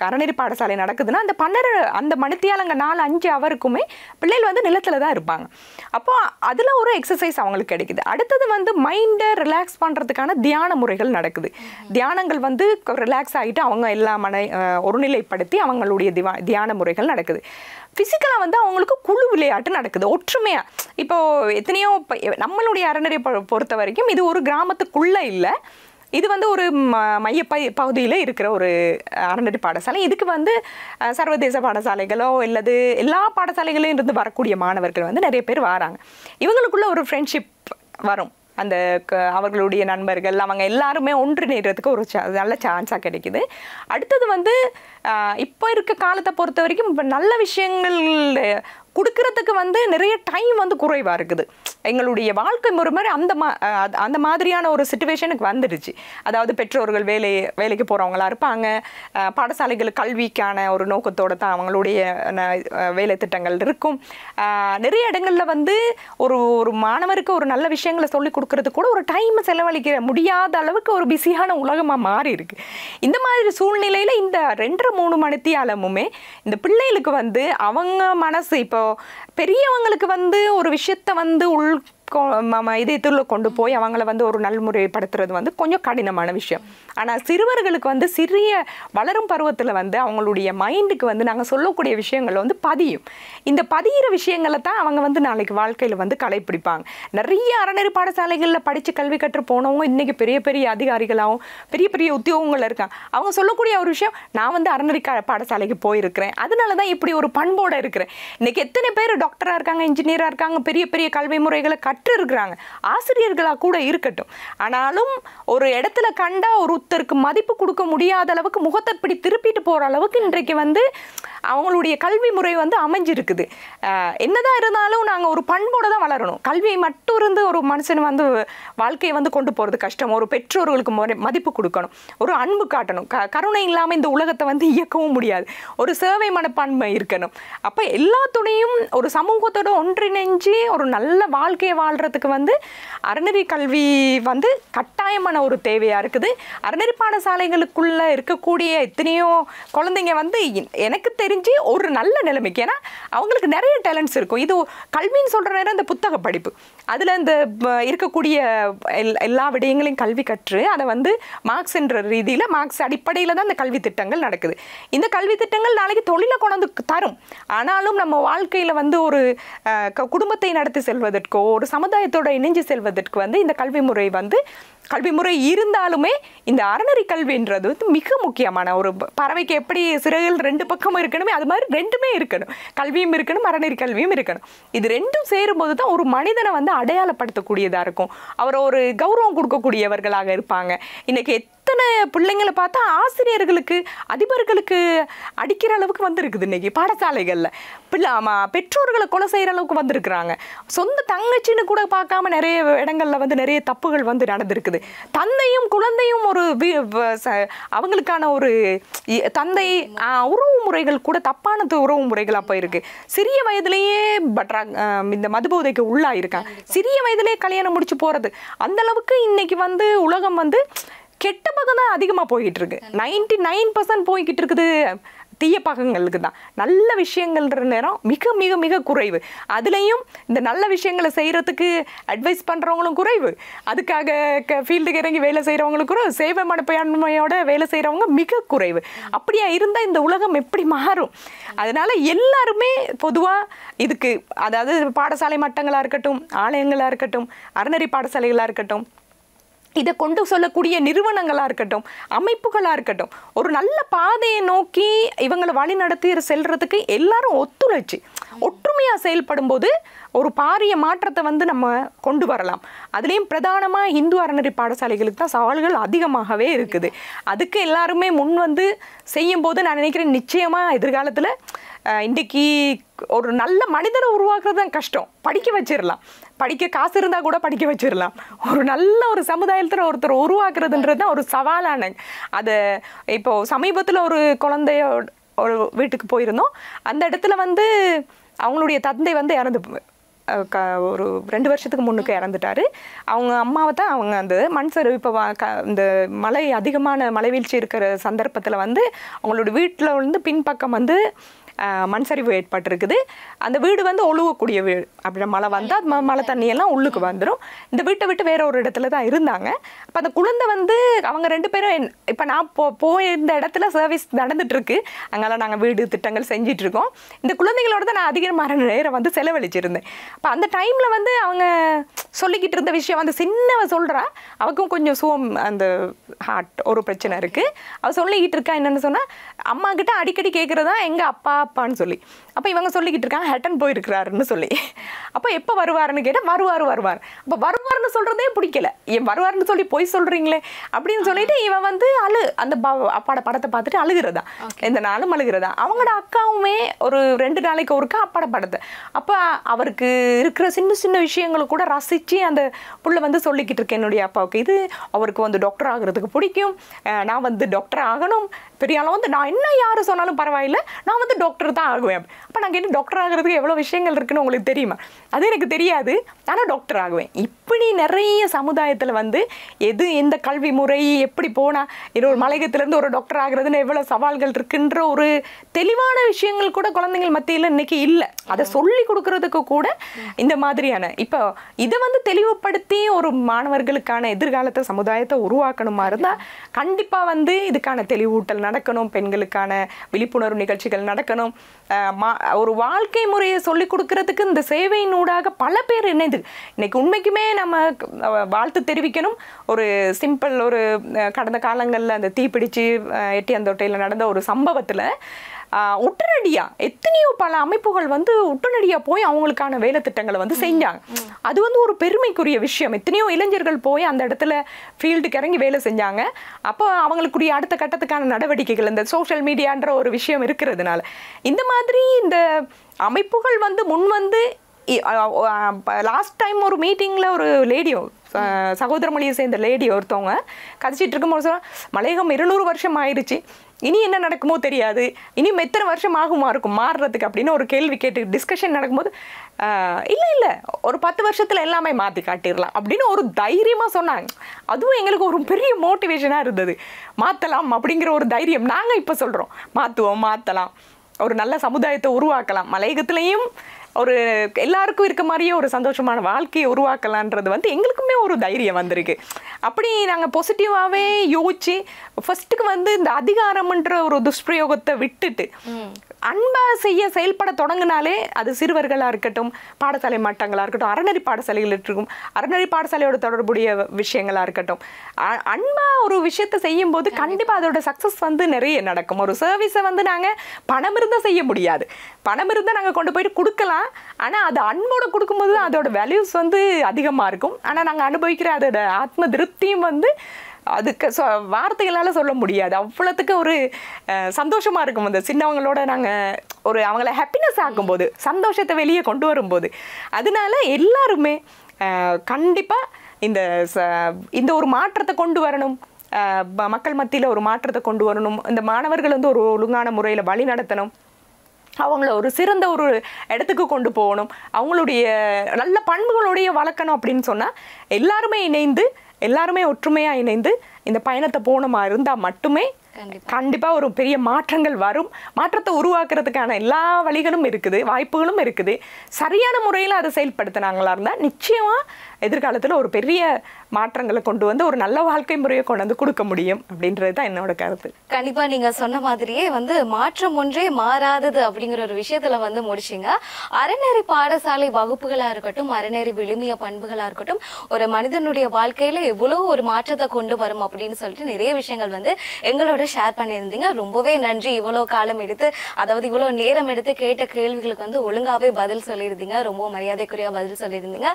அறநெறி பாடசாலை நடக்குதுன்னா அந்த மணித்தியாலங்க 4-5 ஹவருக்குமே பிள்ளைகள் வந்து நிலத்தில் தான் இருப்பாங்க. அப்போ அதில் ஒரு எக்ஸசைஸ் அவங்களுக்கு கிடைக்குது. அடுத்தது வந்து மைண்டை ரிலாக்ஸ் பண்ணுறதுக்கான தியான முறைகள் நடக்குது. தியானங்கள் வந்து ரிலாக்ஸ் ஆகிட்டு அவங்க எல்லா ஒருநிலைப்படுத்தி அவங்களுடைய தியான முறைகள் நடக்குது. ஃபிசிக்கலாக வந்து அவங்களுக்கு குழு விளையாட்டு நடக்குது ஒற்றுமையாக. இப்போது எத்தனையோ நம்மளுடைய அறநெறி பொறுத்த வரைக்கும் இது ஒரு கிராமத்துக்குள்ளே இல்லை, இது வந்து ஒரு மைய பகுதியில் இருக்கிற ஒரு அறநெறி பாடசாலை. இதுக்கு வந்து சர்வதேச பாடசாலைகளோ இல்லது எல்லா பாடசாலைகளிலும் இருந்து வரக்கூடிய மாணவர்கள் வந்து நிறைய பேர் வராங்க. இவங்களுக்குள்ள ஒரு ஃப்ரெண்ட்ஷிப் வரும். அவர்களுடைய நண்பர்கள் அவங்க எல்லாருமே ஒன்றிணைறதுக்கு ஒரு நல்ல சான்ஸாக கிடைக்குது. அடுத்தது வந்து இப்போ இருக்க காலத்தை பொறுத்த வரைக்கும் இப்போ நல்ல விஷயங்கள் கொடுக்கறதுக்கு வந்து நிறைய டைம் வந்து குறைவாக இருக்குது. எங்களுடைய வாழ்க்கை ஒரு மாதிரி அந்த மாதிரியான ஒரு சிச்சுவேஷனுக்கு வந்துடுச்சு. அதாவது பெற்றோர்கள் வேலைக்கு போகிறவங்களா இருப்பாங்க, பாடசாலைகள் கல்விக்கான ஒரு நோக்கத்தோடு தான் அவங்களுடைய வேலை திட்டங்கள் இருக்கும். நிறைய இடங்களில் வந்து ஒரு மாணவருக்கு ஒரு நல்ல விஷயங்களை சொல்லிக் கொடுக்கறது கூட ஒரு டைமை செலவழிக்க முடியாத அளவுக்கு ஒரு பிஸியான உலகமாக மாறி இருக்கு. இந்த மாதிரி சூழ்நிலையில் இந்த 2-3 மணித்தியாலமுமே இந்த பிள்ளைகளுக்கு வந்து அவங்க மனசு, இப்போ பெரியவங்களுக்கு வந்து ஒரு விஷயத்த வந்து இதயத்தில் கொண்டு போய் அவங்கள வந்து ஒரு நல்முறைப்படுத்துறது வந்து கொஞ்சம் கடினமான விஷயம். ஆனால் சிறுவர்களுக்கு வந்து சிறிய வளரும் பருவத்தில் வந்து அவங்களுடைய மைண்டுக்கு வந்து நாங்கள் சொல்லக்கூடிய விஷயங்கள் வந்து பதியும். இந்த பதிகிற விஷயங்களை தான் அவங்க வந்து நாளைக்கு வாழ்க்கையில் வந்து கடைப்பிடிப்பாங்க. நிறைய அறநெறி பாடசாலைகளில் படித்து கல்வி கற்று போனவங்க இன்றைக்கி பெரிய பெரிய அதிகாரிகளாகவும் பெரிய பெரிய உத்தியோகங்கள் இருக்காங்க. அவங்க சொல்லக்கூடிய ஒரு விஷயம், நான் வந்து அறநெறி பாடசாலைக்கு போயிருக்கிறேன், அதனால தான் இப்படி ஒரு பண்போடு இருக்கிறேன். இன்றைக்கி எத்தனை பேர் டாக்டராக இருக்காங்க, இன்ஜினியராக இருக்காங்க, பெரிய பெரிய கல்வி முறைகளை கற்று இருக்கிறாங்க, ஆசிரியர்களாக கூட இருக்கட்டும். ஆனாலும் ஒரு இடத்துல கண்டா ஒருத்தருக்கு மதிப்பு கொடுக்க முடியாத அளவுக்கு முகத்தை இப்படி திருப்பிட்டு போகிற அளவுக்கு இன்றைக்கு வந்து அவங்களுடைய கல்வி முறை வந்து அமைஞ்சிருக்குது. என்னதான் இருந்தாலும் நாங்கள் ஒரு பண்போடு தான் வளரணும். கல்வியை மட்டும் இருந்து ஒரு மனுஷன் வந்து வாழ்க்கையை வந்து கொண்டு போகிறது கஷ்டம். ஒரு பெற்றோர்களுக்கு மதிப்பு கொடுக்கணும், ஒரு அன்பு காட்டணும். கருணை இல்லாமல் இந்த உலகத்தை வந்து இயக்கவும் முடியாது. ஒரு சேவை மனப்பான்மை இருக்கணும். அப்போ எல்லாத்துடையும் ஒரு சமூகத்தோட ஒன்றிணைஞ்சு ஒரு நல்ல வாழ்க்கையை வாழ்கிறதுக்கு வந்து அறநெறி கல்வி வந்து கட்டாயமான ஒரு தேவையாக இருக்குது. அறநெறி பாடசாலைகளுக்குள்ளே இருக்கக்கூடிய எத்தனையோ குழந்தைங்க வந்து எனக்கு தெரிஞ்சு ஒரு நல்ல நிலைமைக்கு, ஏன்னா அவங்களுக்கு நிறைய டேலண்ட்ஸ் இருக்கும். இது கல்வின்னு சொல்கிற நேரம் இந்த புத்தக படிப்பு, அதில் இந்த இருக்கக்கூடிய எல்லா விடயங்களையும் கல்வி கற்று அதை வந்து மார்க்ஸ் என்ற ரீதியில் மார்க்ஸ் அடிப்படையில் தான் இந்த கல்வி திட்டங்கள் நடக்குது. இந்த கல்வி திட்டங்கள் நாளைக்கு தொழிலை கொண்டு தரும். ஆனாலும் நம்ம வாழ்க்கையில் வந்து ஒரு குடும்பத்தை நடத்தி செல்வதற்கோ ஒரு சமுதாயத்தோட இணைஞ்சு செல்வதற்கு வந்து இந்த கல்வி முறை இருந்தாலுமே இந்த அறநெறி கல்வின்றது வந்து மிக முக்கியமான. ஒரு பறவைக்கு எப்படி சிறகுகள் 2 பக்கமும் இருக்கணுமே, அது மாதிரி 2மே இருக்கணும். கல்வியும் இருக்கணும், அறநெறி கல்வியும் இருக்கணும். இது 2ம் சேரும்போது தான் ஒரு மனிதனை வந்து அடையாளப்படுத்தக்கூடியதாக இருக்கும். அவர் ஒரு கௌரவம் கொடுக்கக்கூடியவர்களாக இருப்பாங்க. இன்னைக்கு எத்தனை பிள்ளைங்களை பார்த்தா ஆசிரியர்களுக்கு அதிபர்களுக்கு அடிக்கிற அளவுக்கு வந்துருக்குது இன்னைக்கு பாடசாலைகளில். பெற்றோர்களை கொலை செய்கிற அளவுக்கு வந்திருக்கிறாங்க. சொந்த தங்கச்சின்னு கூட பார்க்காம நிறைய இடங்களில் வந்து நிறைய தப்புகள் வந்து நடந்திருக்குது. தந்தையும் குழந்தையும் ஒரு அவங்களுக்கான ஒரு தந்தை உறவு முறைகள் கூட தப்பான உறவு முறைகளாக போயிருக்கு. சிறிய வயதிலேயே இந்த மதுபோதைக்கு உள்ளாயிருக்காங்க. சிறிய வயதிலேயே கல்யாணம் முடிச்சு போகிறது, அந்த அளவுக்கு இன்னைக்கு வந்து உலகம் வந்து கெட்ட பக்கம் தான் அதிகமாக போய்கிட்டு இருக்கு. 99% போய்கிட்டு இருக்குது தீய பக்கங்களுக்கு தான். நல்ல விஷயங்கள்ன்ற நேரம் மிக மிக மிக குறைவு. அதுலேயும் இந்த நல்ல விஷயங்களை செய்கிறதுக்கு அட்வைஸ் பண்ணுறவங்களும் குறைவு, அதுக்காக ஃபீல்டுக்கு இறங்கி வேலை செய்கிறவங்களும் குறைவு, சேவை மனப்பான்மையோட வேலை செய்கிறவங்க மிக குறைவு. அப்படியா இருந்தால் இந்த உலகம் எப்படி மாறும்? அதனால் எல்லாருமே பொதுவாக இதுக்கு, அதாவது பாடசாலை மட்டங்களாக இருக்கட்டும், ஆலயங்களாக இருக்கட்டும், அறநெறி பாடசாலைகளாக இருக்கட்டும், இதை கொண்டு சொல்லக்கூடிய நிறுவனங்களாக இருக்கட்டும், அமைப்புகளாக இருக்கட்டும், ஒரு நல்ல பாதையை நோக்கி இவங்களை வழி நடத்தி செல்றதுக்கு எல்லாரும் ஒத்துழைச்சு ஒற்றுமையாக செயல்படும் போது ஒரு பாரிய மாற்றத்தை வந்து நம்ம கொண்டு வரலாம். அதுலேயும் பிரதானமாக இந்து அறநெறி பாடசாலைகளுக்கு தான் சவால்கள் அதிகமாகவே இருக்குது. அதுக்கு எல்லாருமே முன் வந்து செய்யும்போது நான் நினைக்கிறேன் நிச்சயமாக எதிர்காலத்தில் இன்றைக்கி ஒரு நல்ல மனிதரை உருவாக்குறது தான் கஷ்டம். படிக்க வச்சிடலாம், படிக்க காசு இருந்தால் கூட படிக்க வச்சிடலாம். ஒரு நல்ல ஒரு சமுதாயத்தில் ஒருத்தர் உருவாக்குறதுன்றது தான் ஒரு சவாலான. அதை இப்போது சமீபத்தில் ஒரு குழந்தைய ஒரு வீட்டுக்கு போயிருந்தோம். அந்த இடத்துல வந்து அவங்களுடைய தந்தை வந்து ஒரு 2 வருஷத்துக்கு முன்னுக்கு இறந்துட்டாரு. அவங்க அம்மாவை தான் அவங்க அந்த மண் சரிவு இப்போ இந்த அதிகமான மழை வீழ்ச்சி இருக்கிற சந்தர்ப்பத்தில் வந்து அவங்களோட வீட்டில் வந்து பின்பக்கம் வந்து மண் சரிவு ஏற்பட்டிருக்குது. அந்த வீடு வந்து ஒழுகக்கூடிய வீடு. அப்படி மழை வந்தால் மழை தண்ணியெல்லாம் உள்ளுக்கு வந்துடும். இந்த வீட்டை விட்டு வேற ஒரு இடத்துல தான் இருந்தாங்க. அப்போ அந்த குழந்தை வந்து அவங்க 2 பேரும் இப்போ நான் போயிருந்த இடத்துல சர்வீஸ் நடந்துட்டுருக்கு. அங்கெல்லாம் நாங்கள் வீடு திட்டங்கள் செஞ்சிட்ருக்கோம். இந்த குழந்தைகளோட தான் நான் அதிகமான நேரம் வந்து செலவழிச்சிருந்தேன். அப்போ அந்த டைமில் வந்து அவங்க சொல்லிக்கிட்டு இருந்த விஷயம் வந்து சின்னவ சொல்கிறா, அவக்கும் கொஞ்சம் அந்த ஹார்ட் ஒரு பிரச்சனை இருக்குது. அவள் சொல்லிக்கிட்டு இருக்கா என்னென்னு சொன்னால், அம்மா கிட்ட அடிக்கடி கேட்குறதா எங்கள் அப்பான்னு சொல்லி. அப்போ இவங்க சொல்லிக்கிட்டு இருக்காங்க ஹட்டன் போயிருக்கிறாருன்னு சொல்லி. அப்போ எப்போ வருவாருன்னு கேட்டால் வருவார். அப்போ வருவார்னு சொல்கிறதே பிடிக்கல. ஏன் வருவார்னு சொல்லி போய் சொல்கிறீங்களே அப்படின்னு சொல்லிட்டு இவன் வந்து அந்த அப்பாட படத்தை பார்த்துட்டு அழுகிறதா, எந்த நாளும் அழுகிறதா. அவங்களோட அக்காவுமே ஒரு 2 நாளைக்கு ஒருக்கா அப்பாட படத்தை. அப்போ அவருக்கு இருக்கிற சின்ன சின்ன விஷயங்களை கூட ரசித்து அந்த புள்ள வந்து சொல்லிக்கிட்டு இருக்கேன் என்னுடைய அப்பாவுக்கு. இது அவருக்கு வந்து டாக்டர் ஆகிறதுக்கு பிடிக்கும், நான் வந்து டாக்டர் ஆகணும், பெரிய ஆள் வந்து நான் என்ன யார் சொன்னாலும் பரவாயில்லை, நான் வந்து டாக்டர் தான் ஆகுவேன். அப்போ நான் கேட்டு டாக்டர் ஆகிறதுக்கு எவ்வளோ விஷயங்கள் இருக்குன்னு உங்களுக்கு தெரியுமா? அது எனக்கு தெரியாது, ஆனால் டாக்டர் ஆகுவேன். இப்படி நிறைய சமுதாயத்தில் வந்து எது எந்த கல்வி முறை எப்படி போனால் ஒரு மலையகத்திலேருந்து ஒரு டாக்டர் ஆகிறதுன்னு எவ்வளோ சவால்கள் இருக்குன்ற ஒரு தெளிவான விஷயங்கள் கூட குழந்தைங்கள் மத்தியில் இன்னைக்கு இல்லை. அதை சொல்லி கொடுக்கறதுக்கு கூட இந்த மாதிரியான இப்போ இதை வந்து தெளிவுபடுத்தி ஒரு மாணவர்களுக்கான எதிர்காலத்தை சமுதாயத்தை உருவாக்கணுமா இருந்தால் கண்டிப்பாக வந்து இதுக்கான தெளிவூட்டல் நடக்கணும், பெண்களுக்கான விழிப்புணர்வு நிகழ்ச்சிகள் நடக்கணும். ஒரு வாழ்க்கை முறையை சொல்லிக் கொடுக்கறதுக்கு இந்த சேவையினூடாக பல பேர் இணைந்து இன்னைக்கு உண்மைக்குமே நம்ம வாழ்த்து தெரிவிக்கணும். ஒரு சிம்பிள் ஒரு கடந்த காலங்களில் அந்த தீப்பிடிச்சு எட்டியாந்தோட்டையில் நடந்த ஒரு சம்பவத்தில் உடனடியாக எத்தனையோ பல அமைப்புகள் வந்து உடனடியாக போய் அவங்களுக்கான வேலை திட்டங்களை வந்து செஞ்சாங்க. அது வந்து ஒரு பெருமைக்குரிய விஷயம். எத்தனையோ இளைஞர்கள் போய் அந்த இடத்துல ஃபீல்டுக்கு இறங்கி வேலை செஞ்சாங்க. அப்போ அவங்களுக்குரிய அடுத்த கட்டத்துக்கான நடவடிக்கைகள் இந்த சோஷியல் மீடியான்ற ஒரு விஷயம் இருக்கிறதுனால இந்த மாதிரி இந்த அமைப்புகள் வந்து முன் வந்து லாஸ்ட் டைம் ஒரு மீட்டிங்கில் ஒரு லேடியோ சகோதரமொழியை சேர்ந்த லேடி ஒருத்தவங்க கதைச்சிட்டு இருக்கும்போது சொன்னால் மலையகம் 200 வருஷம் ஆயிடுச்சு, இனி என்ன நடக்குமோ தெரியாது, இனி எத்தனை வருஷம் ஆகுமா இருக்கும் மாறுறதுக்கு அப்படின்னு ஒரு கேள்வி கேட்டு டிஸ்கஷன் நடக்கும்போது இல்லை ஒரு 10 வருஷத்தில் எல்லாமே மாற்றி காட்டிடலாம் அப்படின்னு ஒரு தைரியமாக சொன்னாங்க. அதுவும் எங்களுக்கு ஒரு பெரிய மோட்டிவேஷனாக இருந்தது. மாற்றலாம் அப்படிங்கிற ஒரு தைரியம் நாங்கள் இப்போ சொல்கிறோம். மாற்றலாம், ஒரு நல்ல சமுதாயத்தை உருவாக்கலாம், மலையகத்திலையும் ஒரு எல்லாருக்கும் இருக்க மாதிரியே ஒரு சந்தோஷமான வாழ்க்கையை உருவாக்கலான்றது வந்து எங்களுக்குமே ஒரு தைரியம் வந்திருக்கு. அப்படி நாங்கள் பாசிட்டிவாகவே யோசிச்சு ஃபர்ஸ்ட்டுக்கு வந்து இந்த அதிகாரம்ன்ற ஒரு துஷ்பிரயோகத்தை விட்டுட்டு அன்பா செய்ய செயல்பட தொடங்கினாலே அது சிறுவர்களாக இருக்கட்டும், பாடசாலை மட்டங்களாக இருக்கட்டும், அறநெறி பாடசாலைகள் இருக்கும், அறநெறி பாடசாலையோட தொடர்புடைய விஷயங்களாக இருக்கட்டும், அன்பா ஒரு விஷயத்தை செய்யும் போது கண்டிப்பாக அதோட சக்ஸஸ் வந்து நிறைய நடக்கும். ஒரு சர்வீஸை வந்து நாங்கள் பணம் இருந்தால் செய்ய முடியாது, பணம் இருந்தால் நாங்கள் கொண்டு போயிட்டு கொடுக்கலாம், ஆனால் அது அன்போடு கொடுக்கும்போது அதோட வேல்யூஸ் வந்து அதிகமாக இருக்கும். ஆனால் நாங்கள் அனுபவிக்கிற அதோட ஆத்ம திருப்தியும் வந்து அதுக்கு வார்த்தைகளால் சொல்ல முடியாது. அவ்வளோத்துக்கு ஒரு சந்தோஷமாக இருக்கும். அந்த சின்னவங்களோட நாங்கள் ஒரு அவங்கள ஹாப்பினஸ் ஆக்கும்போது, சந்தோஷத்தை வெளியே கொண்டு வரும்போது, அதனால எல்லாருமே கண்டிப்பாக இந்த ஒரு மாற்றத்தை கொண்டு வரணும், மக்கள் மத்தியில் ஒரு மாற்றத்தை கொண்டு வரணும், இந்த மாணவர்கள் வந்து ஒரு ஒழுங்கான முறையில் வழி நடத்தணும், அவங்கள ஒரு சிறந்த ஒரு இடத்துக்கு கொண்டு போகணும், அவங்களுடைய நல்ல பண்புகளுடைய வளர்க்கணும் அப்படின்னு சொன்னால் எல்லாருமே இணைந்து எல்லாருமே ஒற்றுமையாக இணைந்து இந்த பயணத்தை போனமா இருந்தால் மட்டுமே கண்டிப்பாக ஒரு பெரிய மாற்றங்கள் வரும். மாற்றத்தை உருவாக்குறதுக்கான எல்லா வழிகளும் இருக்குது, வாய்ப்புகளும் இருக்குது. சரியான முறையில் அதை செயல்படுத்தினாங்களா இருந்தால் நிச்சயமாக எதிர்காலத்தில் ஒரு பெரிய மாற்றங்களை கொண்டு வந்து ஒரு நல்ல வாழ்க்கை முறையை கொண்டு வந்து கொடுக்க முடியும் அப்படின்றது தான் என்னோட கருத்து. கண்டிப்பாக நீங்கள் சொன்ன மாதிரியே வந்து மாற்றம் ஒன்றே மாறாதது அப்படிங்கிற ஒரு விஷயத்தில் வந்து முடிச்சிங்க. அறநெறி பாடசாலை வகுப்புகளாக இருக்கட்டும், அறநெறி விழுமிய பண்புகளாக இருக்கட்டும், ஒரு மனிதனுடைய வாழ்க்கையில் எவ்வளோ ஒரு மாற்றத்தை கொண்டு வரும் அப்படின்னு சொல்லிட்டு நிறைய விஷயங்கள் வந்து எங்களோட ஷேர் பண்ணியிருந்தீங்க. ரொம்பவே நன்றி. இவ்வளோ காலம் எடுத்து, அதாவது இவ்வளோ நேரம் எடுத்து கேட்ட கேள்விகளுக்கு வந்து ஒழுங்காகவே பதில் சொல்லியிருந்தீங்க. ரொம்ப மரியாதைக்குரிய பதில் சொல்லியிருந்தீங்க.